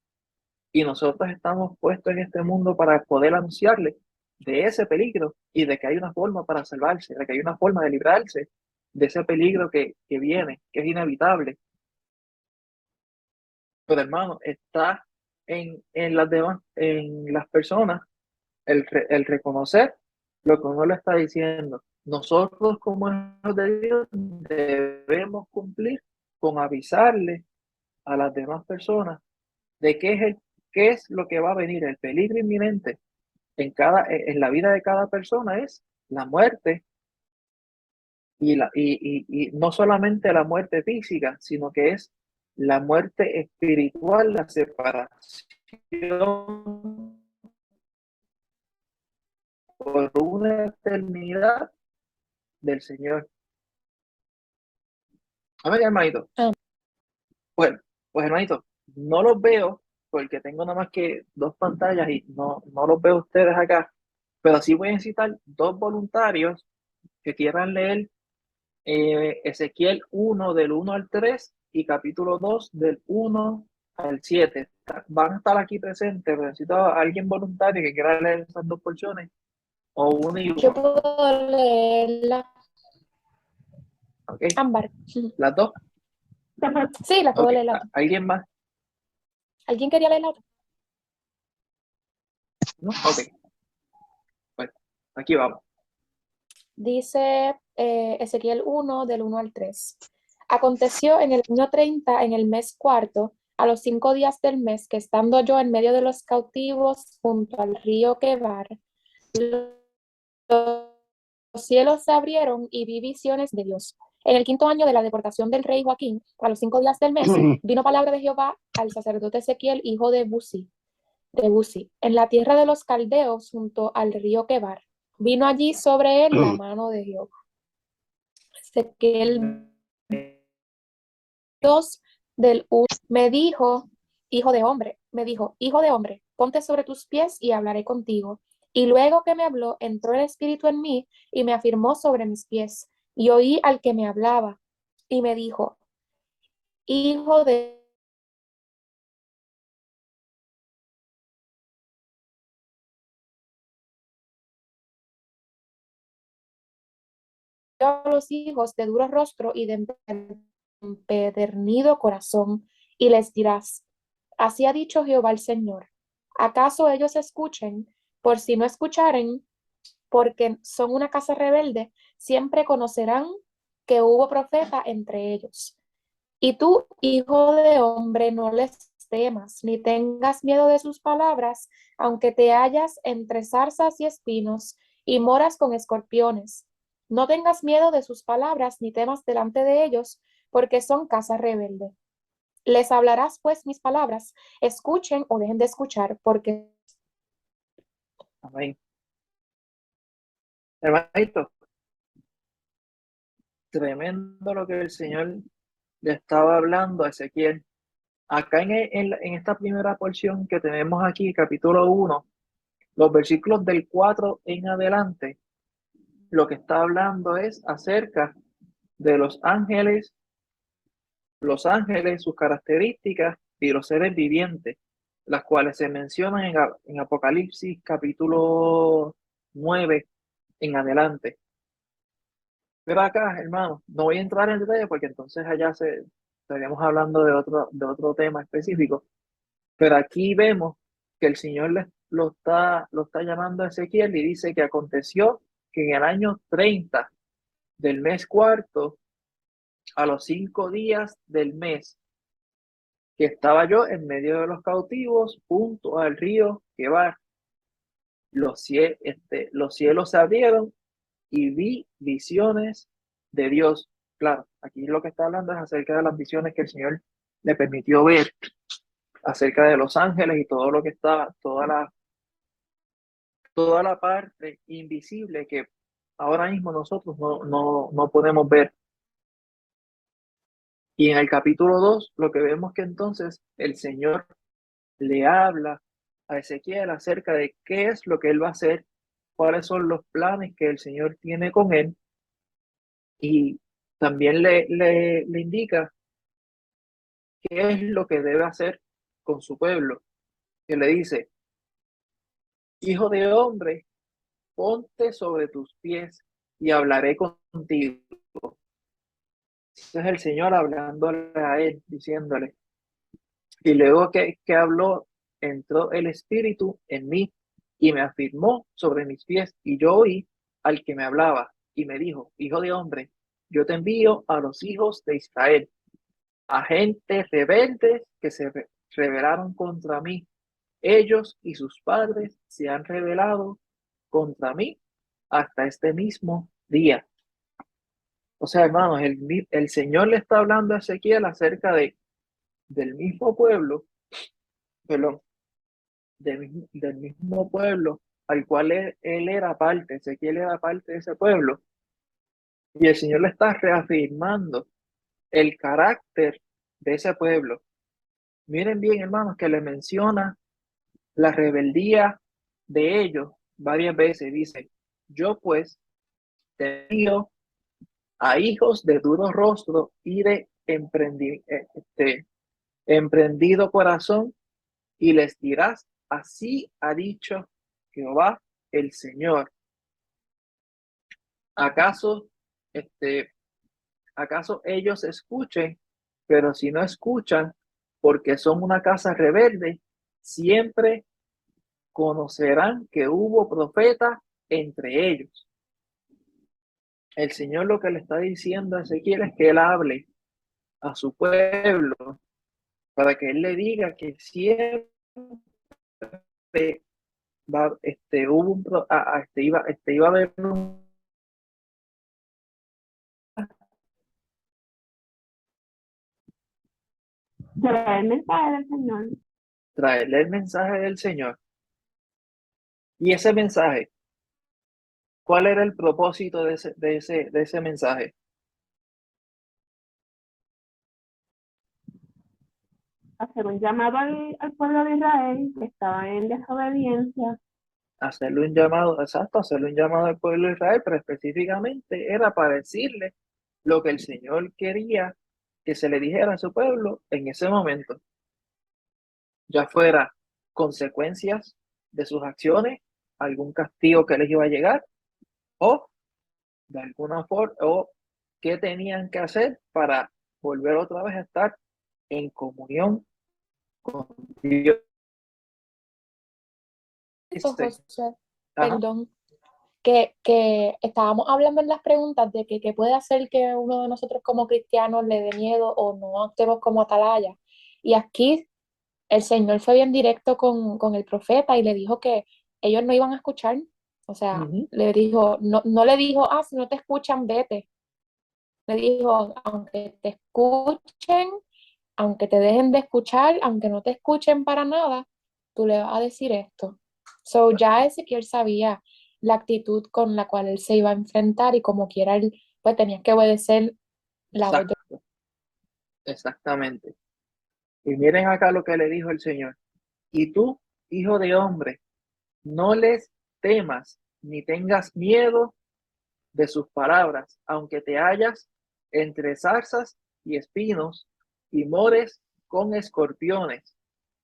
Y nosotros estamos puestos en este mundo para poder anunciarle de ese peligro y de que hay una forma para salvarse, de que hay una forma de librarse de ese peligro que viene, que es inevitable. Pero hermano, está en las demás, en las personas, el reconocer lo que uno le está diciendo. Nosotros como hijos de Dios debemos cumplir con avisarle a las demás personas de qué es lo que va a venir, el peligro inminente en la vida de cada persona es la muerte y no solamente la muerte física, sino que es la muerte espiritual, la separación por una eternidad del Señor. Amén, hermanito. Amén. Bueno, pues hermanito, no los veo porque tengo nada más que dos pantallas y no los veo ustedes acá, pero sí voy a necesitar dos voluntarios que quieran leer Ezequiel 1 del 1 al 3 y capítulo 2 del 1 al 7. Van a estar aquí presentes, pero necesito a alguien voluntario que quiera leer esas dos porciones o uno y Yo uno. puedo leerla. ¿Ok? Ámbar. Las dos. Sí, la puedo Ok. leer la otra. ¿Alguien más? ¿Alguien quería leer la otra? ¿No? Ok. Bueno, aquí vamos. Dice Ezequiel 1 del 1 al 3. Aconteció en el año 30, en el mes cuarto, a los 5 días del mes, que estando yo en medio de los cautivos junto al río Quebar, los cielos se abrieron y vi visiones de Dios. En el quinto año de la deportación del rey Joaquín, a los 5 días del mes, vino palabra de Jehová al sacerdote Ezequiel, hijo de Buzi, en la tierra de los caldeos junto al río Quebar. Vino allí sobre él la mano de Jehová. Ezequiel 2 del 1 me dijo, hijo de hombre, ponte sobre tus pies y hablaré contigo. Y luego que me habló, entró el Espíritu en mí y me afirmó sobre mis pies. Y oí al que me hablaba y me dijo, hijo de a los hijos de duro rostro y de empedernido corazón, y les dirás, así ha dicho Jehová el Señor. ¿Acaso ellos escuchen? Por si no escucharen, porque son una casa rebelde, siempre conocerán que hubo profeta entre ellos. Y tú, hijo de hombre, no les temas, ni tengas miedo de sus palabras, aunque te hallas entre zarzas y espinos, y moras con escorpiones. No tengas miedo de sus palabras, ni temas delante de ellos, porque son casa rebelde. Les hablarás pues mis palabras, escuchen o dejen de escuchar, porque Amén. Hermanito, tremendo lo que el Señor le estaba hablando a Ezequiel. Acá en esta primera porción que tenemos aquí, capítulo 1, los versículos del 4 en adelante, lo que está hablando es acerca de los ángeles, sus características y los seres vivientes, las cuales se mencionan en Apocalipsis capítulo 9 en adelante. Pero acá, hermano, no voy a entrar en detalle porque entonces estaríamos hablando de otro tema específico. Pero aquí vemos que el Señor lo está llamando a Ezequiel y dice que aconteció que en el año 30 del mes cuarto, a los 5 días del mes, que estaba yo en medio de los cautivos, junto al río Quebar. Los cielos se abrieron y vi visiones de Dios. Claro, aquí lo que está hablando es acerca de las visiones que el Señor le permitió ver, acerca de los ángeles y todo lo que está, toda la parte invisible que ahora mismo nosotros no podemos ver. Y en el capítulo 2 lo que vemos que entonces el Señor le habla a Ezequiel acerca de qué es lo que él va a hacer, cuáles son los planes que el Señor tiene con él, y también le indica qué es lo que debe hacer con su pueblo, que le dice: hijo de hombre, ponte sobre tus pies y hablaré contigo. Ese es el Señor hablándole a él, diciéndole. Y luego que habló, entró el Espíritu en mí y me afirmó sobre mis pies. Y yo oí al que me hablaba y me dijo: hijo de hombre, yo te envío a los hijos de Israel, a gente rebeldes que se rebelaron contra mí. Ellos y sus padres se han rebelado contra mí hasta este mismo día. O sea, hermanos, el Señor le está hablando a Ezequiel acerca del mismo pueblo, perdón, del mismo pueblo al cual él era parte. Ezequiel era parte de ese pueblo. Y el Señor le está reafirmando el carácter de ese pueblo. Miren bien, hermanos, que le menciona la rebeldía de ellos varias veces. Dice: yo pues te envío a hijos de duro rostro y de emprendido corazón, y les dirás: así ha dicho Jehová el Señor. ¿Acaso, este, acaso ellos escuchen? Pero si no escuchan, porque son una casa rebelde, siempre conocerán que hubo profeta entre ellos. El Señor lo que le está diciendo a Ezequiel es que él hable a su pueblo, para que él le diga que siempre hubo iba a haber Traer el mensaje del Señor. traerle el mensaje del Señor. Y ese mensaje, ¿cuál era el propósito de ese mensaje? Hacer un llamado al pueblo de Israel que estaba en desobediencia. Hacerle un llamado, exacto, hacerle un llamado al pueblo de Israel, pero específicamente era para decirle lo que el Señor quería que se le dijera a su pueblo en ese momento, ya fuera consecuencias de sus acciones, algún castigo que les iba a llegar, o de alguna forma, o qué tenían que hacer para volver otra vez a estar en comunión con Dios. José, Ajá. perdón, que estábamos hablando en las preguntas de que qué puede hacer que uno de nosotros como cristianos le dé miedo o no actuemos como atalaya. Y aquí el Señor fue bien directo con el profeta y le dijo que ellos no iban a escuchar. O sea, Ujú. le dijo, no le dijo: ah, si no te escuchan, vete. Le dijo: aunque te escuchen, aunque te dejen de escuchar, aunque no te escuchen para nada, tú le vas a decir esto. So ya Ezequiel sabía la actitud con la cual él se iba a enfrentar, y como quiera él pues tenía que obedecer la voz de Exacto, exactamente. Y miren acá lo que le dijo el Señor. Y tú, hijo de hombre, no les temas ni tengas miedo de sus palabras, aunque te hallas entre zarzas y espinos y mores con escorpiones.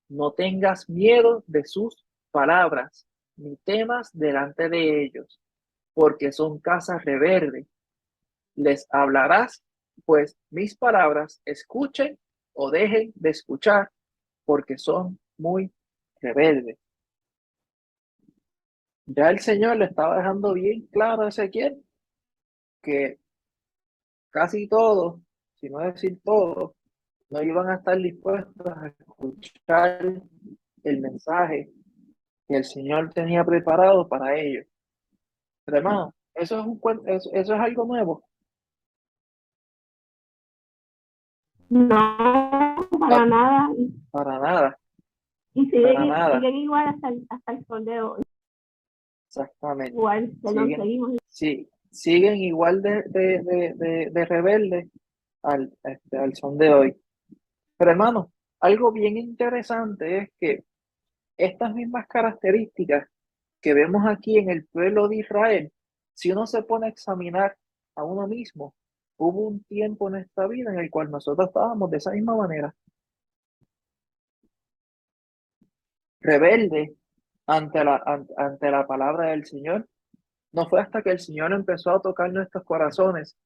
No tengas miedo de sus palabras, ni temas delante de ellos, porque son casa reverde. Les hablarás, pues mis palabras escuchen o dejen de escuchar, porque son muy rebeldes. Ya el Señor le estaba dejando bien claro a Ezequiel que casi todo, si no decir todo, no iban a estar dispuestos a escuchar el mensaje que el Señor tenía preparado para ellos. Pero hermano, eso es eso es algo nuevo. No, No, para nada. para nada, Y para nada. siguen igual hasta el sol de hoy. Exactamente. Igual, perdón, Siguen, seguimos. siguen igual de rebeldes al son de hoy. Pero hermano, algo bien interesante es que estas mismas características que vemos aquí en el pueblo de Israel, si uno se pone a examinar a uno mismo, hubo un tiempo en nuestra vida en el cual nosotros estábamos de esa misma manera, rebelde ante la palabra del Señor. No fue hasta que el Señor empezó a tocar nuestros corazones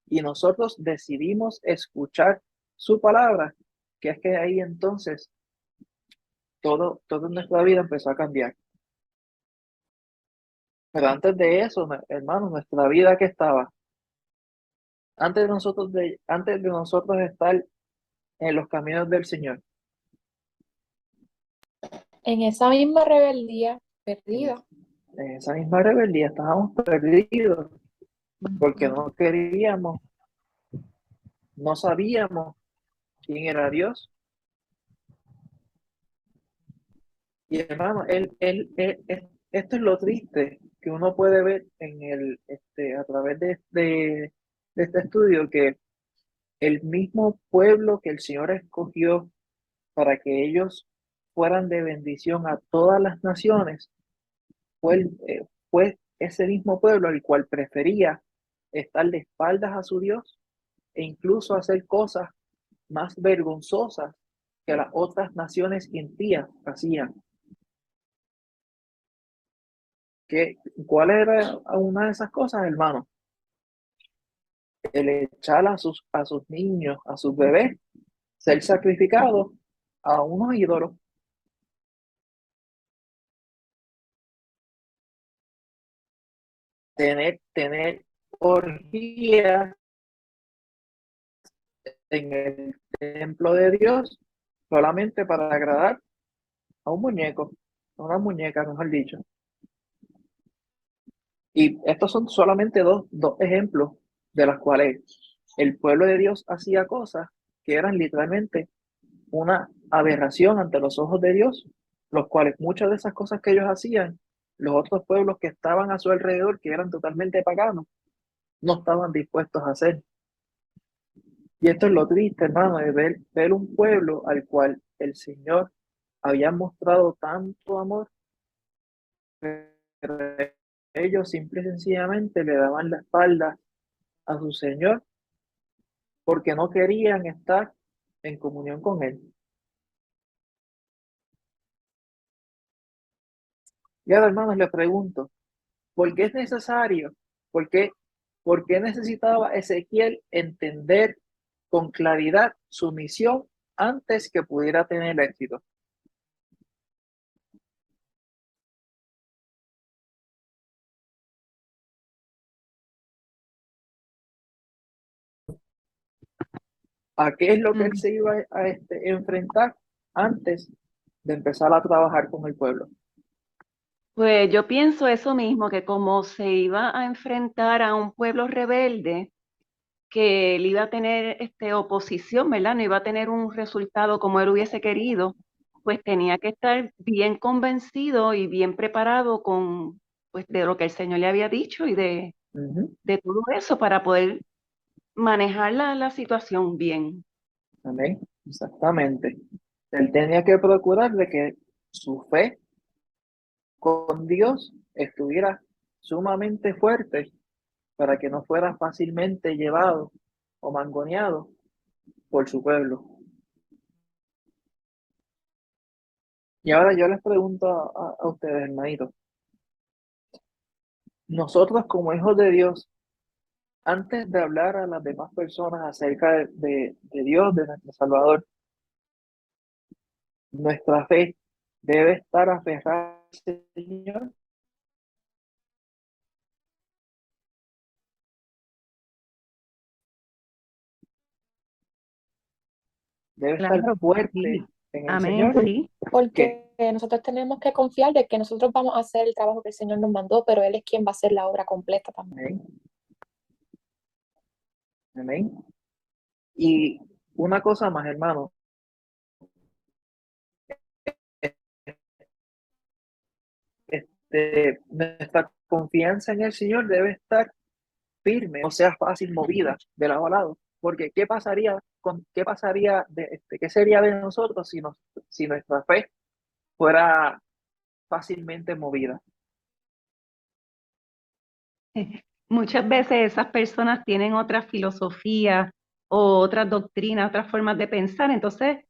y nosotros decidimos escuchar su palabra, que es que ahí entonces todo en nuestra vida empezó a cambiar. Pero antes de eso, hermano, nuestra vida que estaba, antes de nosotros estar en los caminos del Señor, En esa misma rebeldía perdida. en esa misma rebeldía estábamos perdidos porque no queríamos, no sabíamos quién era Dios. Y hermano, esto es lo triste que uno puede ver a través de este estudio, que el mismo pueblo que el Señor escogió para que ellos fueran de bendición a todas las naciones, fue ese mismo pueblo el cual prefería estar de espaldas a su Dios e incluso hacer cosas más vergonzosas que las otras naciones impías hacían. ¿Cuál era una de esas cosas, hermano? El echar a sus niños, a sus bebés, ser sacrificados a unos ídolos. Tener orgías en el templo de Dios solamente para agradar a un muñeco, a una muñeca, mejor dicho. Y estos son solamente dos ejemplos de las cuales el pueblo de Dios hacía cosas que eran literalmente una aberración ante los ojos de Dios, los cuales muchas de esas cosas que ellos hacían, los otros pueblos que estaban a su alrededor, que eran totalmente paganos, no estaban dispuestos a hacer. Y esto es lo triste, hermano, de ver un pueblo al cual el Señor había mostrado tanto amor, pero ellos simple y sencillamente le daban la espalda a su Señor porque no querían estar en comunión con Él. Y ahora, hermanos, les pregunto, ¿por qué es necesario? ¿Por qué, por qué necesitaba Ezequiel entender con claridad su misión antes que pudiera tener éxito? ¿A qué es lo que él se iba a enfrentar antes de empezar a trabajar con el pueblo? Pues yo pienso eso mismo, que como se iba a enfrentar a un pueblo rebelde, que él iba a tener oposición, ¿verdad? No iba a tener un resultado como él hubiese querido, pues tenía que estar bien convencido y bien preparado con, pues, de lo que el Señor le había dicho y Ujú. de todo eso para poder manejar la situación bien. Amén. Exactamente. Él tenía que procurar de que su fe con Dios estuviera sumamente fuerte para que no fuera fácilmente llevado o mangoneado por su pueblo. Y ahora yo les pregunto a ustedes, hermanitos, nosotros como hijos de Dios, antes de hablar a las demás personas acerca de Dios, de nuestro Salvador, nuestra fe debe estar aferrada al Señor. debe estar Claro, fuerte sí. en el Amén, Señor, sí. Porque nosotros tenemos que confiar de que nosotros vamos a hacer el trabajo que el Señor nos mandó, pero Él es quien va a hacer la obra completa también. amén, amén. Y una cosa más, hermano, nuestra confianza en el Señor debe estar firme, no sea fácil movida de lado a lado, porque qué sería de nosotros si nuestra fe fuera fácilmente movida? Muchas veces esas personas tienen otras filosofías o otras doctrinas, otras formas de pensar, entonces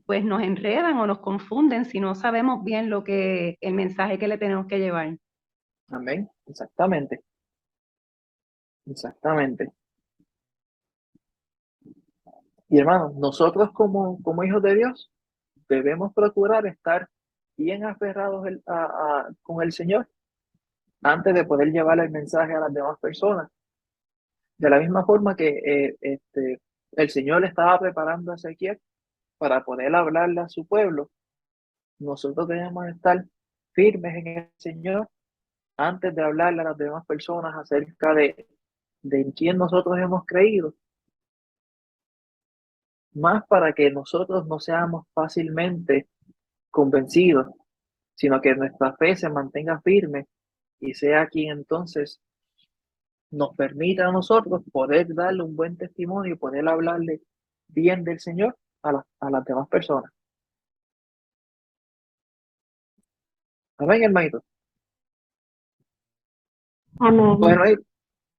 pues nos enredan o nos confunden si no sabemos bien el mensaje que le tenemos que llevar. Amén, exactamente, exactamente. Y hermanos, nosotros como hijos de Dios debemos procurar estar bien aferrados con el Señor antes de poder llevar el mensaje a las demás personas. De la misma forma que el Señor estaba preparando a Ezequiel para poder hablarle a su pueblo, nosotros debemos estar firmes en el Señor antes de hablarle a las demás personas acerca de en quién nosotros hemos creído, más para que nosotros no seamos fácilmente convencidos, sino que nuestra fe se mantenga firme y sea quien entonces nos permita a nosotros poder darle un buen testimonio y poder hablarle bien del Señor a las demás personas. Amén, hermanito. Amén. Bueno,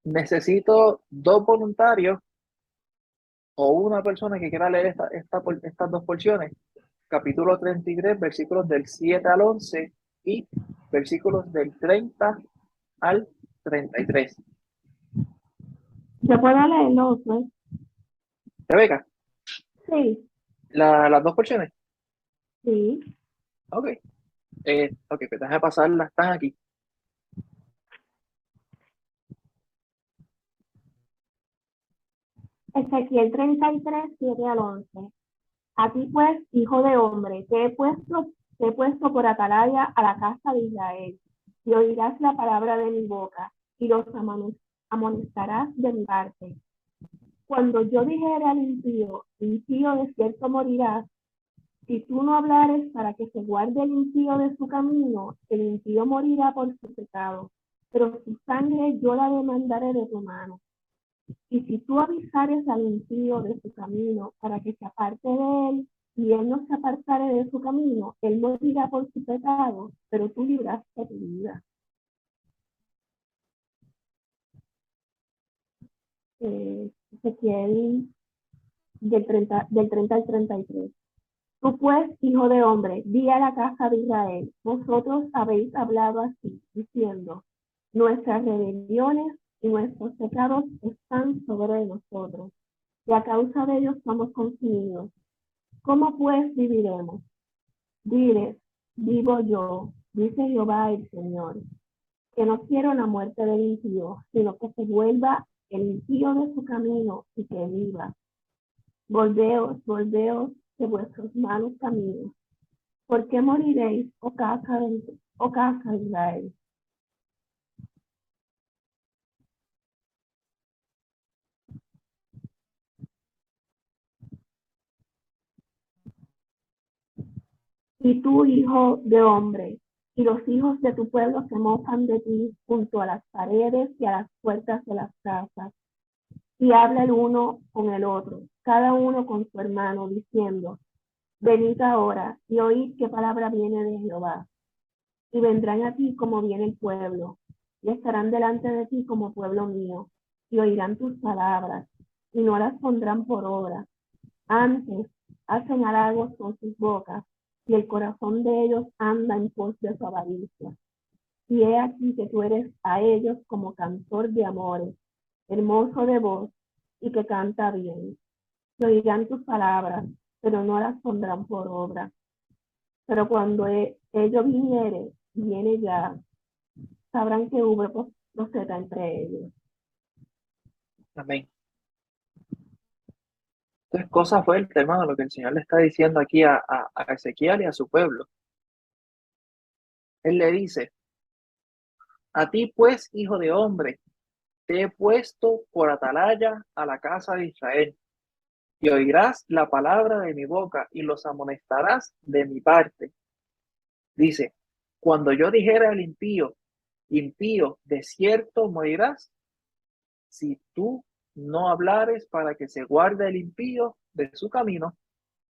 necesito 2 voluntarios o una persona que quiera leer estas 2 porciones. Capítulo 33, versículos del 7 al 11 y versículos del 30 al 33. ¿Yo puedo leerlo, pues? Rebeca, Sí, las 2 porciones. sí. Ok. Ok, pues déjame pasarlas, están aquí. Ezequiel 33, 7 al 11. A ti pues, hijo de hombre, te he puesto por atalaya a la casa de Israel, y oirás la palabra de mi boca, y los amonestarás de mi parte. Cuando yo dijera al impío de cierto morirás, si tú no hablares para que se guarde el impío de su camino, el impío morirá por su pecado, pero su sangre yo la demandaré de tu mano. Y si tú avisares al impío de su camino para que se aparte de él, y él no se apartare de su camino, él morirá por su pecado, pero tú libraste tu vida. Ezequiel del 30 al 33. Tú pues, hijo de hombre, di a la casa de Israel, vosotros habéis hablado así, diciendo, nuestras rebeliones y nuestros pecados están sobre nosotros, y a causa de ellos somos consumidos. ¿Cómo pues viviremos? Diles, vivo yo, dice Jehová el Señor, que no quiero la muerte del impío, sino que se vuelva el impío de su camino y que viva. Volveos de vuestros malos caminos. ¿Por qué moriréis, oh casa de Israel? Y tú, hijo de hombre, y los hijos de tu pueblo se mofan de ti junto a las paredes y a las puertas de las casas. Y habla el uno con el otro, cada uno con su hermano, diciendo, venid ahora y oíd qué palabra viene de Jehová. Y vendrán a ti como viene el pueblo, y estarán delante de ti como pueblo mío, y oirán tus palabras, y no las pondrán por obra. Antes hacen halagos con sus bocas, y el corazón de ellos anda en pos de su avaricia. Y he aquí que tú eres a ellos como cantor de amores, hermoso de voz, y que canta bien. Y oirán tus palabras, pero no las pondrán por obra. Pero cuando ellos viene ya, sabrán que hubo profeta entre ellos. Amén. Entonces, cosa fuerte, hermano, lo que el Señor le está diciendo aquí a Ezequiel y a su pueblo. Él le dice, a ti pues, hijo de hombre, te he puesto por atalaya a la casa de Israel, y oirás la palabra de mi boca y los amonestarás de mi parte. Dice, cuando yo dijera al impío, impío, de cierto morirás, si tú no hablares para que se guarde el impío de su camino,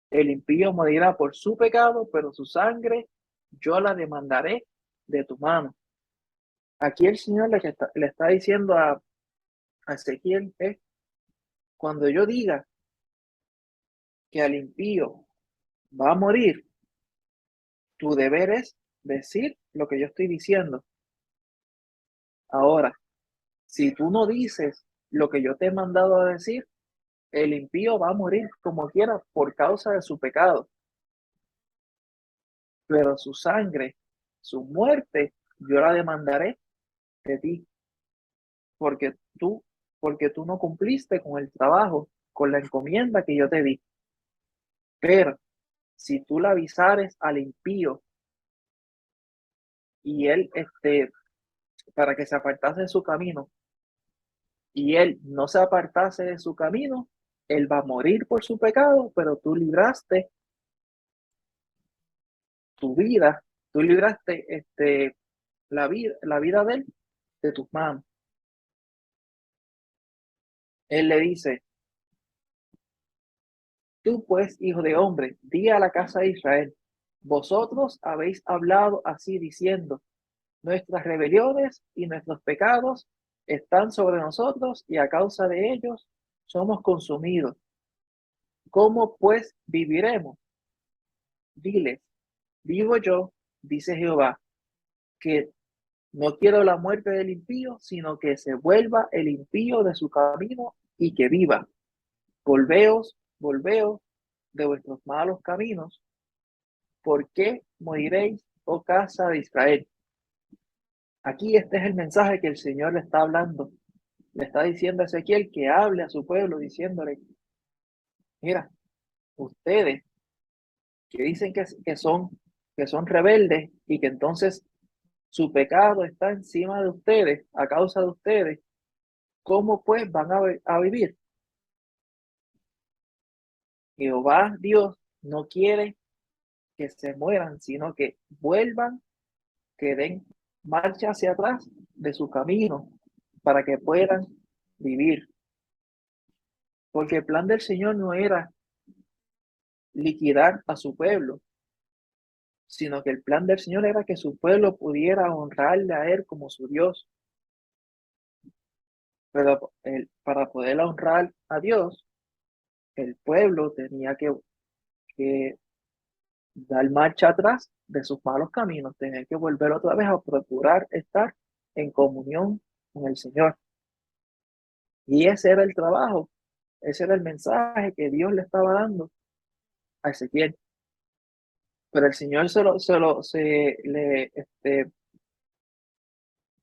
el impío morirá por su pecado, pero su sangre yo la demandaré de tu mano. Aquí el Señor le está diciendo a Ezequiel, cuando yo diga que al impío va a morir, tu deber es decir lo que yo estoy diciendo. Ahora, si tú no dices lo que yo te he mandado a decir, el impío va a morir como quiera por causa de su pecado. Pero su sangre, su muerte, yo la demandaré de ti, porque tú, porque tú no cumpliste con el trabajo, con la encomienda que yo te di. Pero si tú le avisares al impío y él, para que se apartase de su camino, y él no se apartase de su camino, él va a morir por su pecado, pero tú libraste tu vida, tú libraste la vida de él de tus manos. Él le dice, tú pues, hijo de hombre, di a la casa de Israel, vosotros habéis hablado así diciendo, nuestras rebeliones y nuestros pecados están sobre nosotros y a causa de ellos somos consumidos. ¿Cómo pues viviremos? Diles, vivo yo, dice Jehová, que no quiero la muerte del impío, sino que se vuelva el impío de su camino y que viva. Volveos, volveos de vuestros malos caminos. ¿Por qué moriréis, oh casa de Israel? Aquí este es el mensaje que el Señor le está hablando. Le está diciendo a Ezequiel que hable a su pueblo, diciéndole, mira, ustedes que dicen que son rebeldes y que entonces su pecado está encima de ustedes, a causa de ustedes, ¿cómo pues van a vivir? Jehová Dios no quiere que se mueran, sino que vuelvan, que den marcha hacia atrás de su camino para que puedan vivir. Porque el plan del Señor no era liquidar a su pueblo, sino que el plan del Señor era que su pueblo pudiera honrarle a Él como su Dios. Pero para poder honrar a Dios, el pueblo tenía que dar marcha atrás de sus malos caminos, tenía que volver otra vez a procurar estar en comunión con el Señor. Y ese era el trabajo, ese era el mensaje que Dios le estaba dando a Ezequiel. Pero el Señor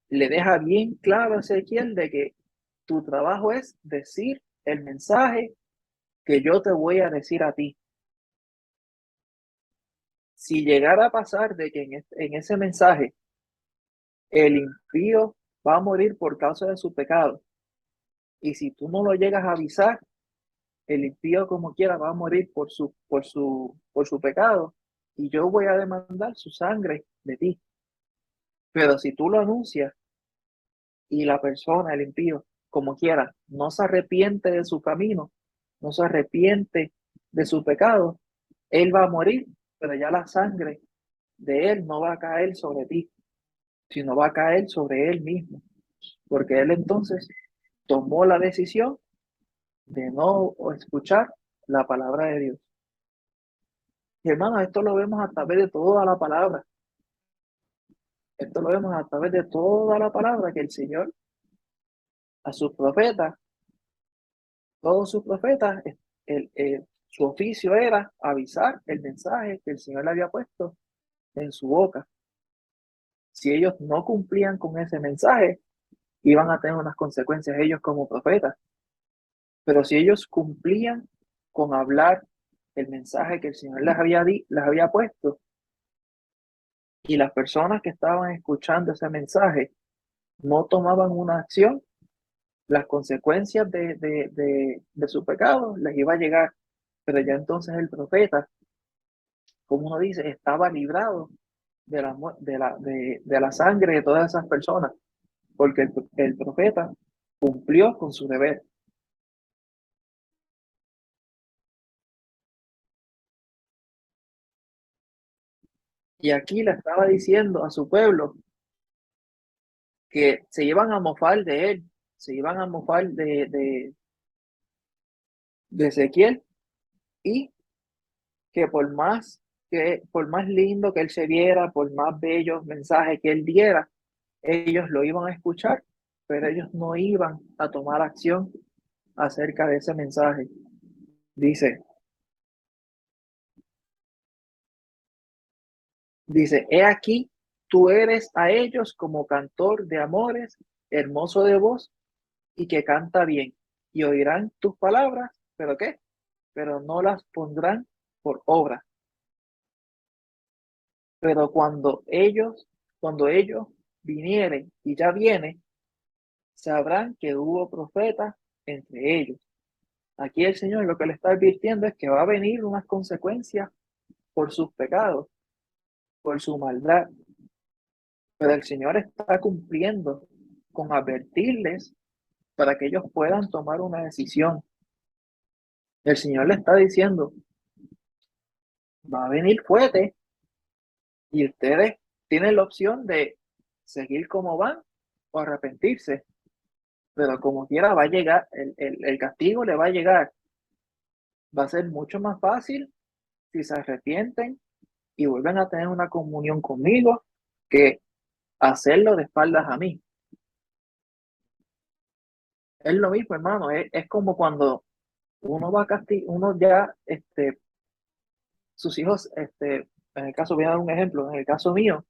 le deja bien claro a Ezequiel de que tu trabajo es decir el mensaje que yo te voy a decir a ti. Si llegara a pasar de que en ese mensaje el impío va a morir por causa de su pecado, y si tú no lo llegas a avisar, el impío como quiera va a morir por su pecado, y yo voy a demandar su sangre de ti. Pero si tú lo anuncias y la persona, el impío, como quiera, no se arrepiente de su camino, no se arrepiente de su pecado, él va a morir, pero ya la sangre de él no va a caer sobre ti, sino va a caer sobre él mismo, porque él entonces tomó la decisión de no escuchar la palabra de Dios. Y hermanos, esto lo vemos a través de toda la palabra. Esto lo vemos a través de toda la palabra que el Señor a sus profetas, todos sus profetas, su oficio era avisar el mensaje que el Señor le había puesto en su boca. Si ellos no cumplían con ese mensaje, iban a tener unas consecuencias ellos como profetas. Pero si ellos cumplían con hablar el mensaje que el Señor les había puesto, y las personas que estaban escuchando ese mensaje no tomaban una acción, las consecuencias de su pecado les iba a llegar. Pero ya entonces el profeta, como uno dice, estaba librado de la sangre de todas esas personas, porque el profeta cumplió con su deber. Y aquí le estaba diciendo a su pueblo que se iban a mofar de él, se iban a mofar de Ezequiel, y que por más lindo que él se viera, por más bellos mensajes que él diera, ellos lo iban a escuchar, pero ellos no iban a tomar acción acerca de ese mensaje. Dice, he aquí, tú eres a ellos como cantor de amores, hermoso de voz y que canta bien, y oirán tus palabras, ¿pero qué? Pero no las pondrán por obra. Pero cuando ellos vinieren, y ya vienen, sabrán que hubo profeta entre ellos. Aquí el Señor lo que le está advirtiendo es que va a venir unas consecuencias por sus pecados, por su maldad. Pero el Señor está cumpliendo con advertirles para que ellos puedan tomar una decisión. El Señor le está diciendo, va a venir fuerte, y ustedes tienen la opción de seguir como van o arrepentirse. Pero como quiera va a llegar, el castigo le va a llegar. Va a ser mucho más fácil si se arrepienten y vuelven a tener una comunión conmigo que hacerlo de espaldas a mí. Es lo mismo, hermano. Es como cuando uno va a castigar, uno ya, sus hijos, en el caso, voy a dar un ejemplo, en el caso mío,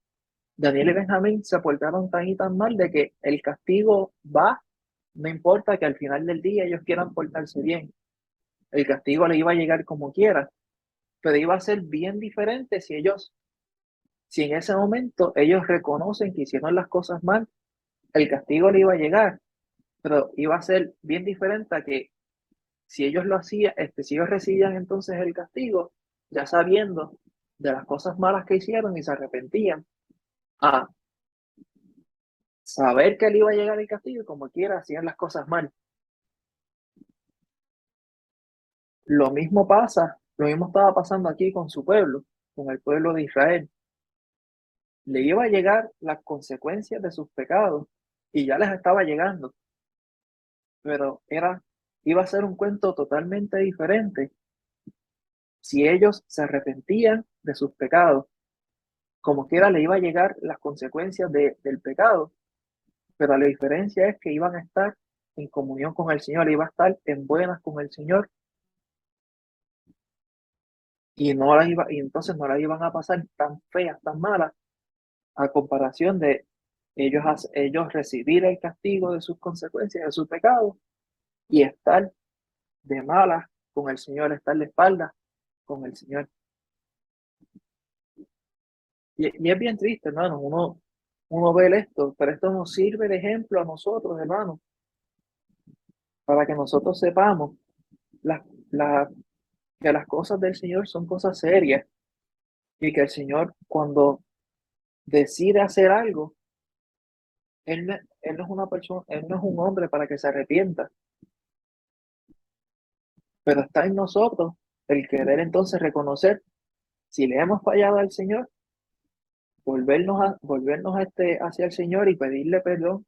Daniel y Benjamín se portaron tan y tan mal de que el castigo va, no importa que al final del día ellos quieran portarse bien. El castigo le iba a llegar como quiera, pero iba a ser bien diferente si en ese momento ellos reconocen que hicieron las cosas mal, el castigo le iba a llegar, pero iba a ser bien diferente a que si ellos lo hacían, si ellos recibían entonces el castigo, ya sabiendo de las cosas malas que hicieron y se arrepentían, a saber que le iba a llegar el castigo y como quiera hacían las cosas mal. Lo mismo estaba pasando aquí con su pueblo, con el pueblo de Israel. Le iba a llegar las consecuencias de sus pecados y ya les estaba llegando, pero iba a ser un cuento totalmente diferente si ellos se arrepentían de sus pecados. Como quiera le iba a llegar las consecuencias del pecado, pero la diferencia es que iban a estar en comunión con el Señor, iba a estar en buenas con el Señor, y entonces no las iban a pasar tan feas, tan malas, a comparación de ellos recibir el castigo de sus consecuencias, de su pecado, y estar de malas con el Señor, estar de espaldas con el Señor. Y es bien triste, hermano, uno ve esto, pero esto nos sirve de ejemplo a nosotros, hermano, para que nosotros sepamos la, la, que las cosas del Señor son cosas serias, y que el Señor, cuando decide hacer algo, él no es una persona, Él no es un hombre para que se arrepienta, pero está en nosotros el querer entonces reconocer si le hemos fallado al Señor, volvernos hacia el Señor y pedirle perdón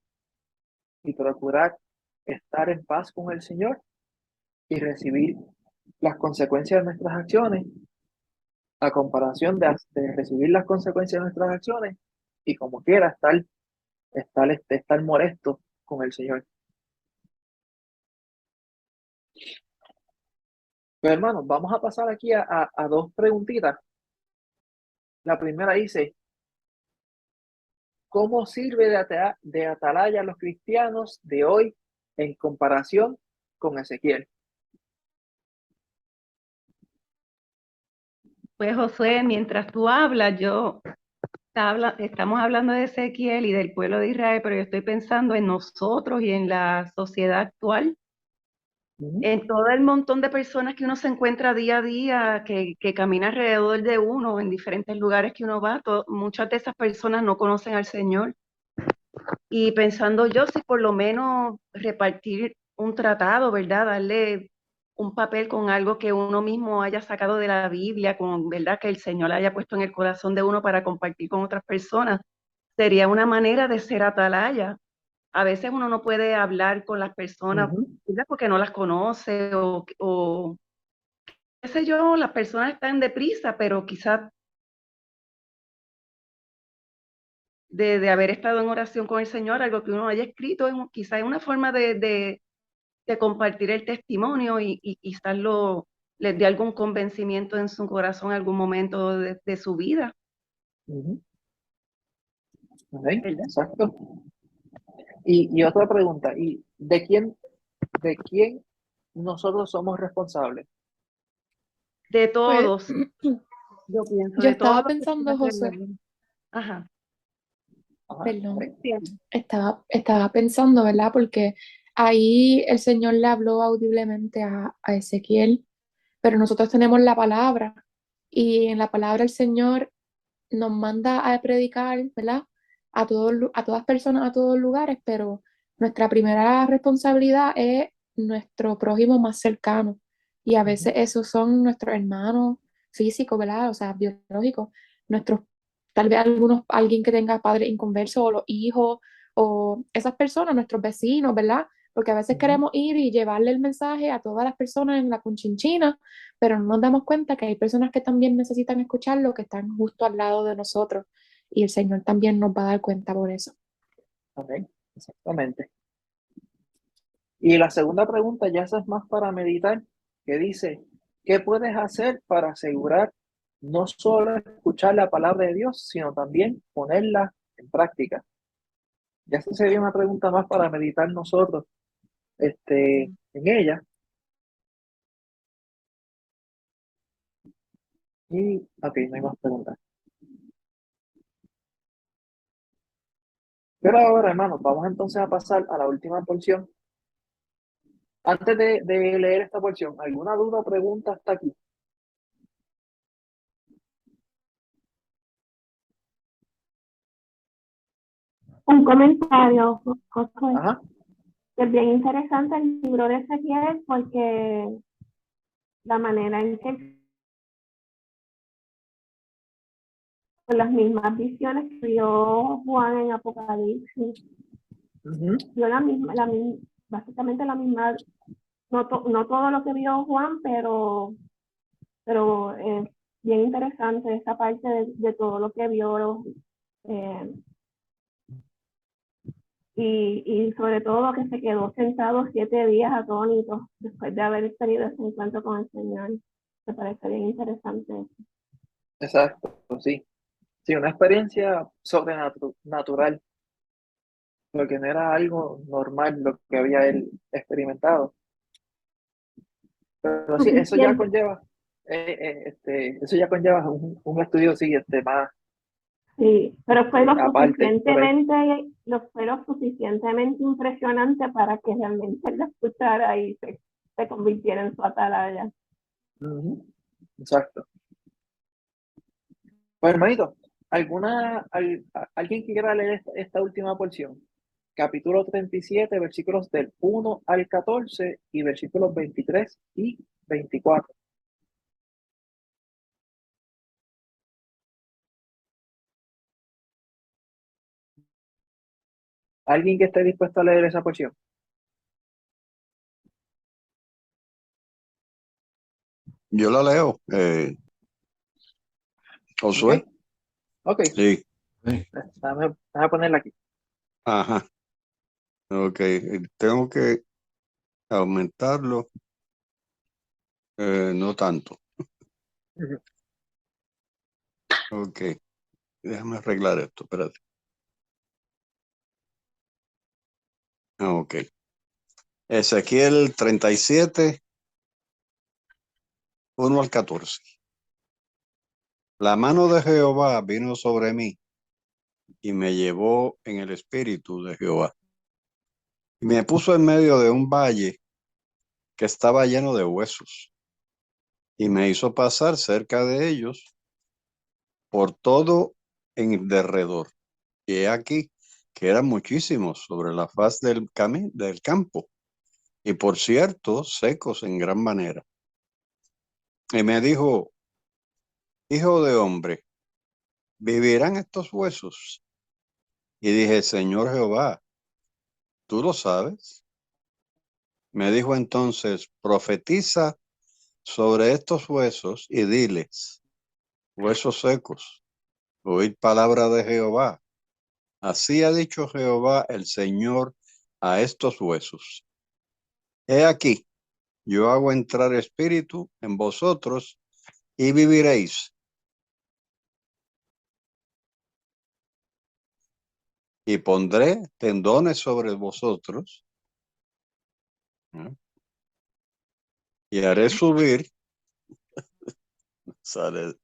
y procurar estar en paz con el Señor y recibir las consecuencias de nuestras acciones, a comparación de recibir las consecuencias de nuestras acciones y como quiera estar molesto con el Señor. Pero hermanos, vamos a pasar aquí a dos preguntitas. La primera dice, ¿cómo sirve de atalaya a los cristianos de hoy en comparación con Ezequiel? Pues Josué, mientras tú hablas, estamos hablando de Ezequiel y del pueblo de Israel, pero yo estoy pensando en nosotros y en la sociedad actual, Ujú, en todo el montón de personas que uno se encuentra día a día, que camina alrededor de uno, en diferentes lugares que uno va. Muchas de esas personas no conocen al Señor. Y pensando yo si por lo menos repartir un tratado, ¿verdad? Darle un papel con algo que uno mismo haya sacado de la Biblia, con, ¿verdad? Que el Señor haya puesto en el corazón de uno para compartir con otras personas. Sería una manera de ser atalaya. A veces uno no puede hablar con las personas, ujú, ¿verdad? Porque no las conoce o qué sé yo, las personas están deprisa, pero quizás de haber estado en oración con el Señor, algo que uno haya escrito, quizás es una forma de compartir el testimonio y quizás les dé algún convencimiento en su corazón en algún momento de su vida, ujú. Ok, ¿verdad? exacto. Y otra pregunta, ¿y de quién nosotros somos responsables? De Pues todos, yo pienso, yo de todos estaba los que están pensando, José, alrededor. Ajá, Ajá, ok. perdón, sí, estaba pensando, ¿verdad? Porque ahí el Señor le habló audiblemente a Ezequiel, pero nosotros tenemos la palabra y en la palabra el Señor nos manda a predicar, ¿verdad? A todas personas, a todos lugares, pero nuestra primera responsabilidad es nuestro prójimo más cercano. Y a Ujú, veces esos son nuestros hermanos físicos, ¿verdad? O sea, biológicos, nuestros, tal vez alguien que tenga padres inconversos o los hijos, o esas personas, nuestros vecinos, ¿verdad? Porque a veces ujú. queremos ir y llevarle el mensaje a todas las personas en la Conchinchina, pero no nos damos cuenta que hay personas que también necesitan escucharlo, que están justo al lado de nosotros, y el Señor también nos va a dar cuenta por eso. Ok, exactamente. Y la segunda pregunta, ya esa es más para meditar, que dice, ¿qué puedes hacer para asegurar no solo escuchar la palabra de Dios, sino también ponerla en práctica? Ya esa sería una pregunta más para meditar nosotros, en ella. Y, ok, no hay más preguntas. Pero ahora, hermanos, vamos entonces a pasar a la última porción. Antes de leer esta porción, ¿alguna duda o pregunta hasta aquí? Un comentario, Josué. Ajá. Es bien interesante el libro de Ezequiel porque la manera en que con las mismas visiones que vio Juan en Apocalipsis, Ujú, vio básicamente la misma, no todo lo que vio Juan, pero es bien interesante esa parte de todo lo que vio eh, y sobre todo que se quedó sentado 7 días atónito después de haber tenido ese encuentro con el Señor. Me parece bien interesante. exacto, sí. Sí, una experiencia sobrenatural, porque no era algo normal lo que había él experimentado. Pero sí, Suficiente. eso ya conlleva un estudio sí, más Sí, pero aparte. Ok. fue lo suficientemente impresionante para que realmente lo escuchara y se convirtiera en su atalaya. Ujú, exacto. Pues hermanito, ¿alguien que quiera leer esta última porción? Capítulo 37, versículos del 1 al 14 y versículos 23 y 24. ¿Alguien que esté dispuesto a leer esa porción? Yo la leo. Ok, Josué. ok. Sí. Déjame ponerla aquí. Ajá. Ok. Tengo que aumentarlo. No tanto. Ujú. Ok. Déjame arreglar esto. Espérate. Ok. Ezequiel 37, 1 al 14. La mano de Jehová vino sobre mí y me llevó en el espíritu de Jehová. Y me puso en medio de un valle que estaba lleno de huesos y me hizo pasar cerca de ellos por todo en derredor. Y he aquí que eran muchísimos sobre la faz del campo, y por cierto, secos en gran manera. Y me dijo, hijo de hombre, ¿vivirán estos huesos? Y dije, Señor Jehová, ¿tú lo sabes? Me dijo entonces, profetiza sobre estos huesos y diles, huesos secos, oíd palabra de Jehová. Así ha dicho Jehová el Señor a estos huesos. He aquí, yo hago entrar espíritu en vosotros y viviréis. Y pondré tendones sobre vosotros, ¿no? Y haré subir, sale,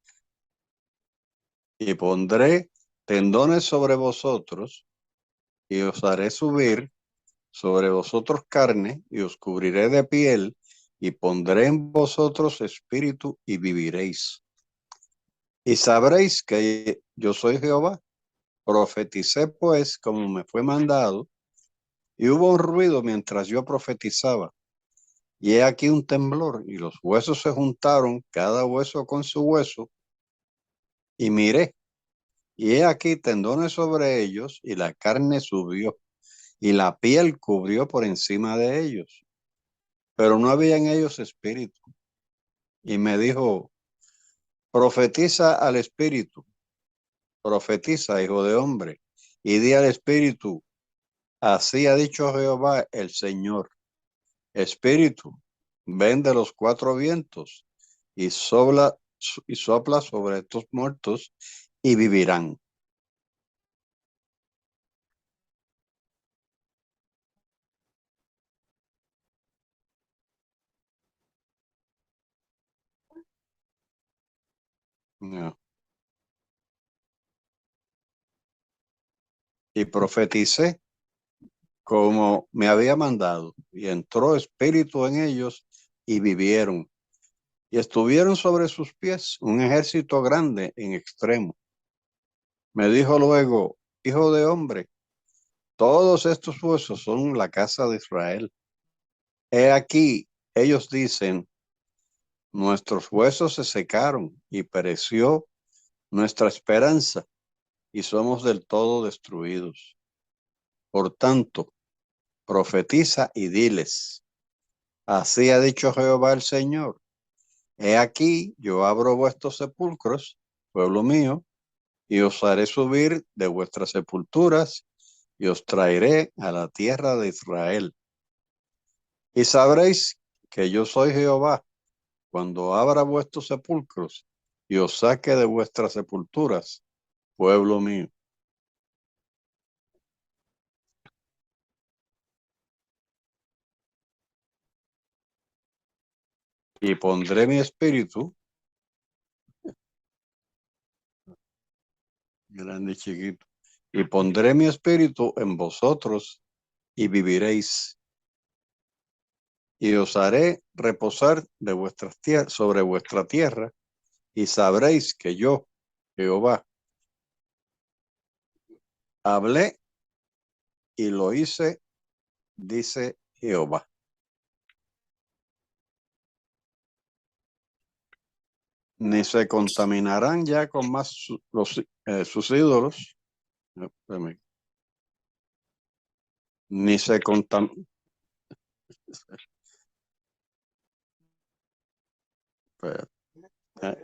y pondré tendones sobre vosotros y os haré subir sobre vosotros carne y os cubriré de piel y pondré en vosotros espíritu y viviréis. Y sabréis que yo soy Jehová. Profeticé pues como me fue mandado, y hubo un ruido mientras yo profetizaba. Y he aquí un temblor, y los huesos se juntaron, cada hueso con su hueso, y miré, y he aquí tendones sobre ellos, y la carne subió, y la piel cubrió por encima de ellos, pero no había en ellos espíritu. Y me dijo, profetiza al espíritu, profetiza, hijo de hombre, y di al espíritu, así ha dicho Jehová el Señor. Espíritu, ven de los cuatro vientos y sopla sobre estos muertos y vivirán. No. Y profeticé como me había mandado, y entró espíritu en ellos y vivieron. Y estuvieron sobre sus pies un ejército grande en extremo. Me dijo luego, hijo de hombre, todos estos huesos son la casa de Israel. He aquí, ellos dicen, nuestros huesos se secaron y pereció nuestra esperanza y somos del todo destruidos. Por tanto, profetiza y diles, así ha dicho Jehová el Señor, he aquí yo abro vuestros sepulcros, pueblo mío, y os haré subir de vuestras sepulturas y os traeré a la tierra de Israel. Y sabréis que yo soy Jehová cuando abra vuestros sepulcros y os saque de vuestras sepulturas, pueblo mío. Y pondré mi espíritu, grande y chiquito, y pondré mi espíritu en vosotros y viviréis. Y os haré reposar de vuestras sobre vuestra tierra, y sabréis que yo, Jehová, hablé y lo hice, dice Jehová. Ni se contaminarán ya con más sus ídolos, ni se contaminarán.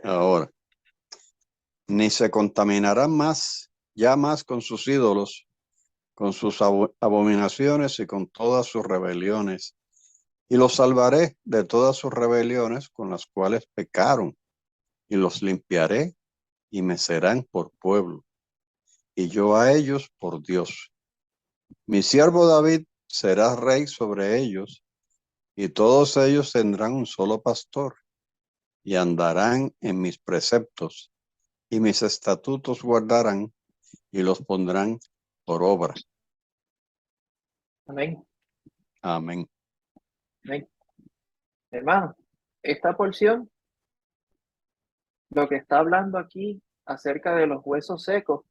Ahora, ni se contaminarán ya más con sus ídolos, con sus abominaciones y con todas sus rebeliones. Y los salvaré de todas sus rebeliones con las cuales pecaron, y los limpiaré y me serán por pueblo, y yo a ellos por Dios. Mi siervo David será rey sobre ellos, y todos ellos tendrán un solo pastor, y andarán en mis preceptos, y mis estatutos guardarán y los pondrán por obra. Amén. Amén. Amén. Hermano, esta porción, lo que está hablando aquí acerca de los huesos secos,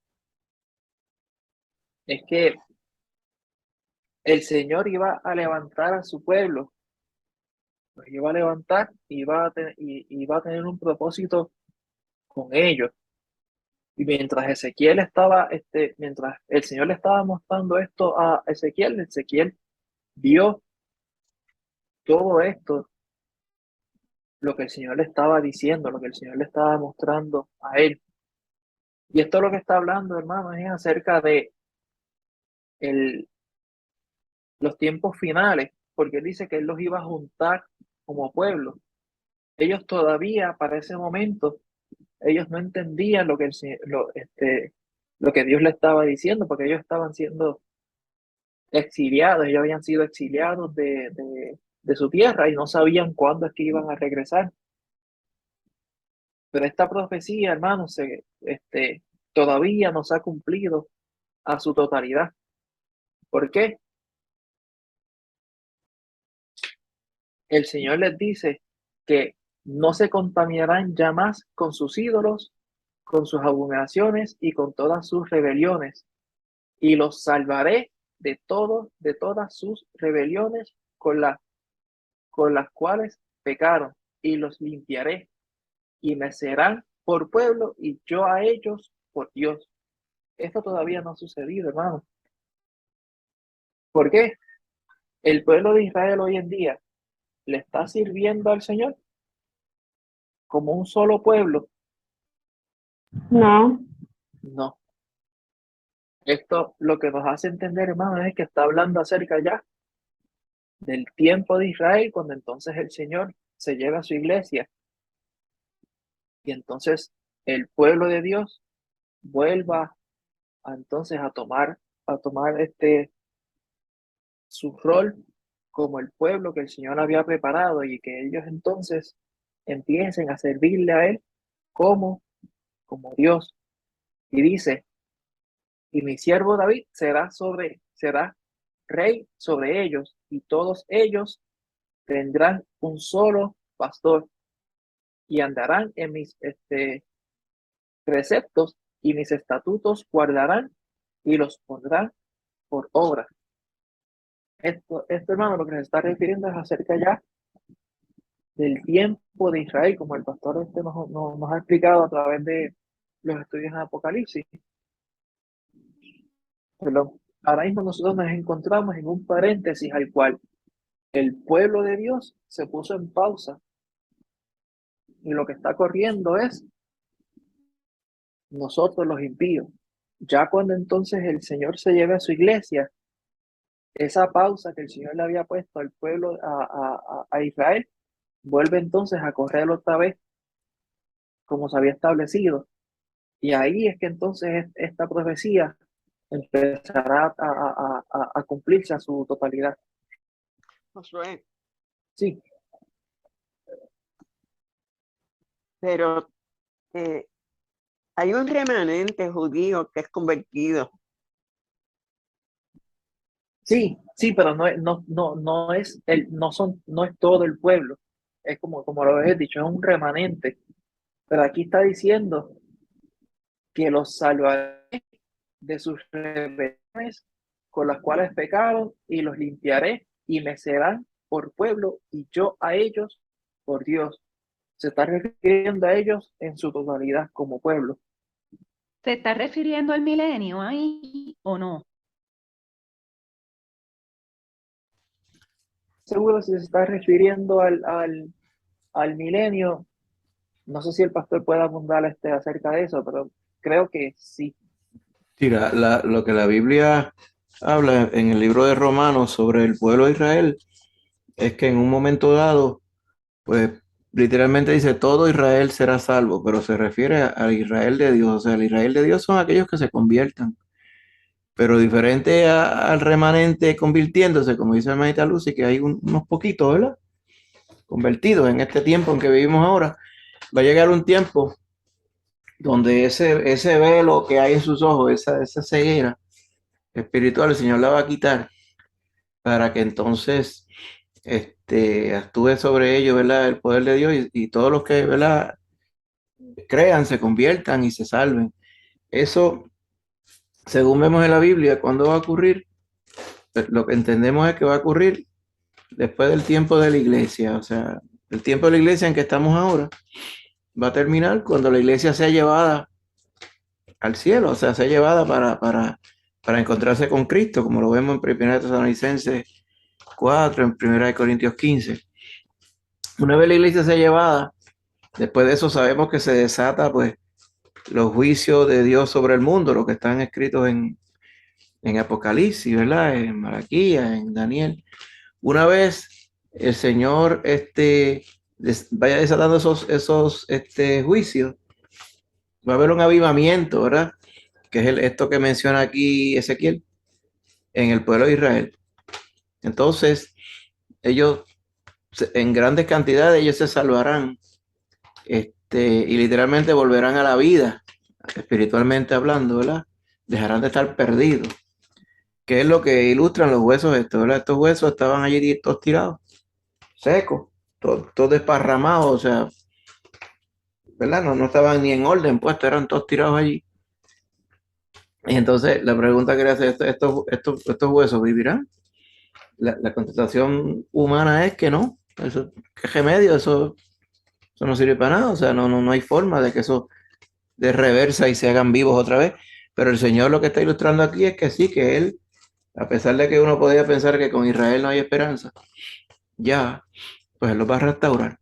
es que el Señor iba a levantar a su pueblo, los iba a levantar y iba a tener un propósito con ellos. Y mientras mientras el Señor le estaba mostrando esto a Ezequiel, Ezequiel vio todo esto, lo que el Señor le estaba diciendo, lo que el Señor le estaba mostrando a él. Y esto lo que está hablando, hermano, es acerca de los tiempos finales, porque él dice que él los iba a juntar como pueblo. Ellos todavía, para ese momento, ellos no entendían lo que Dios le estaba diciendo, porque ellos estaban siendo exiliados, ellos habían sido exiliados de su tierra y no sabían cuándo es que iban a regresar. Pero esta profecía, hermano, todavía no se ha cumplido a su totalidad. ¿Por qué? El Señor les dice que no se contaminarán ya más con sus ídolos, con sus abominaciones y con todas sus rebeliones, y los salvaré de todas sus rebeliones con las cuales pecaron, y los limpiaré, y me serán por pueblo, y yo a ellos por Dios. Esto todavía no ha sucedido, hermano. ¿Por qué? El pueblo de Israel hoy en día le está sirviendo al Señor como un solo pueblo. No, No. Esto lo que nos hace entender, hermano, es que está hablando acerca ya del tiempo de Israel, cuando entonces el Señor se lleva a su iglesia y entonces el pueblo de Dios vuelva entonces a tomar su rol como el pueblo que el Señor había preparado, y que ellos entonces empiecen a servirle a Él como Dios. Y dice, y mi siervo David será rey sobre ellos, y todos ellos tendrán un solo pastor, y andarán en mis preceptos, y mis estatutos guardarán, y los pondrán por obra. Esto, hermano, lo que se está refiriendo es acerca ya del tiempo de Israel, como el pastor nos ha explicado a través de los estudios en Apocalipsis. Pero ahora mismo nosotros nos encontramos en un paréntesis al cual el pueblo de Dios se puso en pausa, y lo que está corriendo es nosotros los impíos. Ya cuando entonces el Señor se lleve a su iglesia, esa pausa que el Señor le había puesto al pueblo, a Israel, vuelve entonces a correr otra vez como se había establecido. Y ahí es que entonces esta profecía empezará a cumplirse a su totalidad. Josué, Sí, pero hay un remanente judío que es convertido. sí, pero no es todo el pueblo. Es como lo he dicho, es un remanente. Pero aquí está diciendo que los salvaré de sus rebeliones con las cuales pecaron, y los limpiaré, y me serán por pueblo, y yo a ellos por Dios. Se está refiriendo a ellos en su totalidad como pueblo. ¿Se está refiriendo al milenio ahí o no? Seguro si se está refiriendo al milenio, no sé si el pastor puede abundar acerca de eso, pero creo que sí. Mira, lo que la Biblia habla en el libro de Romanos sobre el pueblo de Israel es que en un momento dado, pues literalmente dice todo Israel será salvo, pero se refiere al Israel de Dios. O sea, el Israel de Dios son aquellos que se conviertan, pero diferente al remanente convirtiéndose, como dice Maita Lucy, que hay unos poquitos, ¿verdad? Convertidos en este tiempo en que vivimos ahora. Va a llegar un tiempo donde ese velo que hay en sus ojos, esa ceguera espiritual, el Señor la va a quitar para que entonces actúe sobre ellos, ¿verdad? El poder de Dios y todos los que, ¿verdad? Crean, se conviertan y se salven. Eso, según vemos en la Biblia, ¿cuándo va a ocurrir? Pues lo que entendemos es que va a ocurrir después del tiempo de la iglesia, o sea, el tiempo de la iglesia en que estamos ahora va a terminar cuando la iglesia sea llevada al cielo, o sea, sea llevada para encontrarse con Cristo, como lo vemos en 1 Tesalonicenses 4, en 1 Corintios 15. Una vez la iglesia sea llevada, después de eso sabemos que se desata pues los juicios de Dios sobre el mundo, los que están escritos en Apocalipsis, ¿verdad? En Malaquías, en Daniel. Una vez el Señor vaya desatando esos juicios, va a haber un avivamiento, ¿verdad? Que es esto que menciona aquí Ezequiel, en el pueblo de Israel. Entonces, ellos, en grandes cantidades, ellos se salvarán, y literalmente volverán a la vida, espiritualmente hablando, ¿verdad? Dejarán de estar perdidos, que es lo que ilustran los huesos estos, ¿verdad? Estos huesos estaban allí todos tirados, secos, todos desparramados, o sea, ¿verdad? No estaban ni en orden, pues eran todos tirados allí. Y entonces la pregunta que le hace, ¿estos huesos vivirán? La contestación humana es que no. Eso, ¿qué remedio? Eso no sirve para nada. O sea, no hay forma de que eso de reversa y se hagan vivos otra vez. Pero el Señor lo que está ilustrando aquí es que sí, que Él, a pesar de que uno podría pensar que con Israel no hay esperanza, ya, pues Él los va a restaurar.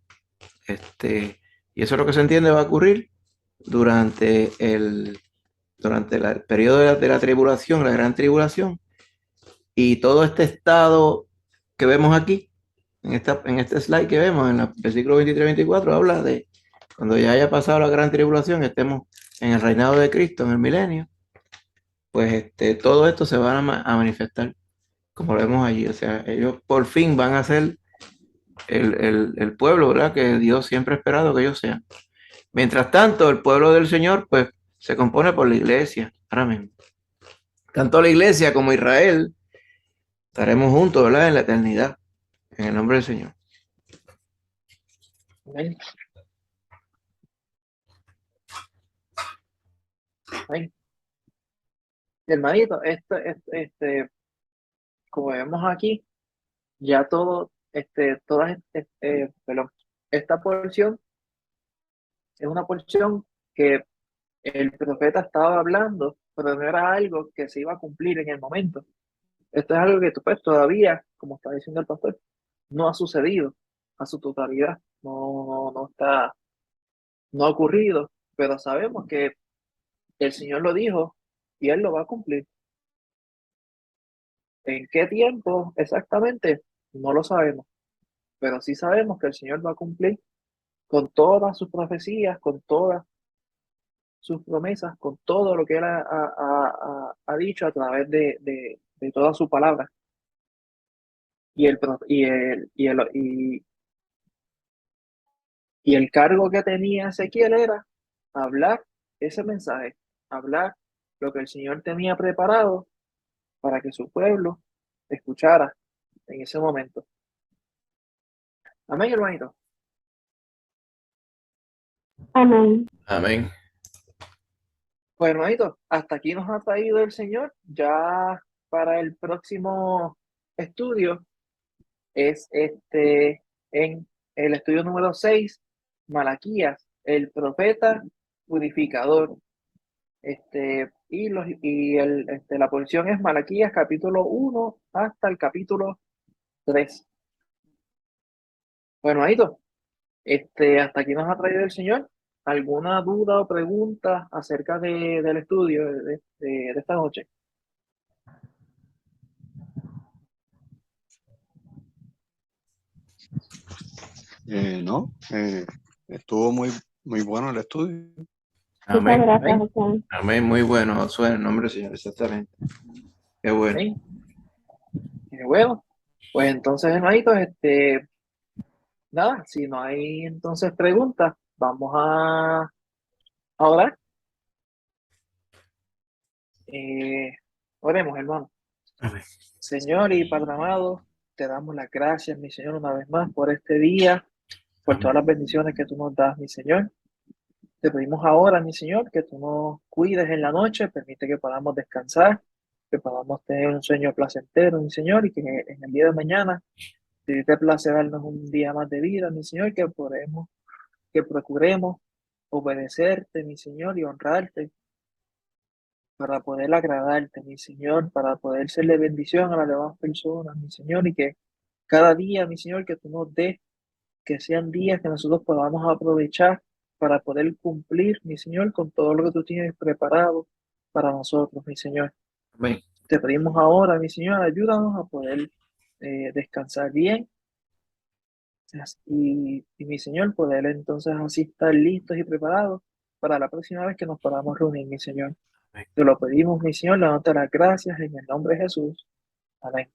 Y eso es lo que se entiende va a ocurrir durante el periodo de la tribulación, la gran tribulación, y todo este estado que vemos aquí, en este slide que vemos, en el versículo 23-24, habla de cuando ya haya pasado la gran tribulación, estemos en el reinado de Cristo, en el milenio, pues todo esto se va a manifestar, como lo vemos allí. O sea, ellos por fin van a ser el pueblo, ¿verdad? Que Dios siempre ha esperado que ellos sean. Mientras tanto, el pueblo del Señor, pues, se compone por la iglesia, ahora mismo. Tanto la iglesia como Israel estaremos juntos, ¿verdad? En la eternidad, en el nombre del Señor. Amén. Amén. Hermanito, como vemos aquí, ya todo, perdón, esta porción es una porción que el profeta estaba hablando, pero no era algo que se iba a cumplir en el momento. Esto es algo que pues, todavía, como está diciendo el pastor, no ha sucedido a su totalidad, no ha ocurrido, pero sabemos que el Señor lo dijo y Él lo va a cumplir. ¿En qué tiempo exactamente? No lo sabemos, pero sí sabemos que el Señor va a cumplir con todas sus profecías, con todas sus promesas, con todo lo que Él ha dicho a través de toda su palabra. Y el cargo que tenía Ezequiel era hablar ese mensaje, hablar lo que el Señor tenía preparado para que su pueblo escuchara en ese momento. Amén, hermanito. Amén. Amén. Pues, hermanito, hasta aquí nos ha traído el Señor. Ya para el próximo estudio es en el estudio número 6, Malaquías, el profeta purificador. La porción es Malaquías capítulo 1 hasta el capítulo 3. Bueno, Aito, hasta aquí nos ha traído el Señor. ¿Alguna duda o pregunta acerca del estudio de esta noche? No, estuvo muy bueno el estudio. Muchas Amén. gracias, Amén. José. Amén. Muy bueno, Josué, en el nombre del Señor, exactamente. Qué bueno. Amén. Bueno, pues entonces, hermanitos, nada, si no hay entonces preguntas, vamos a orar. Oremos, hermano. Amén. Señor y Padre amado, te damos las gracias, mi Señor, una vez más por este día, por Amén. todas las bendiciones que tú nos das, mi Señor. Te pedimos ahora, mi Señor, que tú nos cuides en la noche, permite que podamos descansar, que podamos tener un sueño placentero, mi Señor, y que en el día de mañana, si te place darnos un día más de vida, mi Señor, que procuremos obedecerte, mi Señor, y honrarte para poder agradarte, mi Señor, para poder ser de bendición a las demás personas, mi Señor, y que cada día, mi Señor, que tú nos des, que sean días que nosotros podamos aprovechar para poder cumplir, mi Señor, con todo lo que tú tienes preparado para nosotros, mi Señor. Amén. Te pedimos ahora, mi Señor, ayúdanos a poder descansar bien y mi Señor, poder entonces así estar listos y preparados para la próxima vez que nos podamos reunir, mi Señor. Amén. Te lo pedimos, mi Señor, dándote las gracias en el nombre de Jesús. Amén.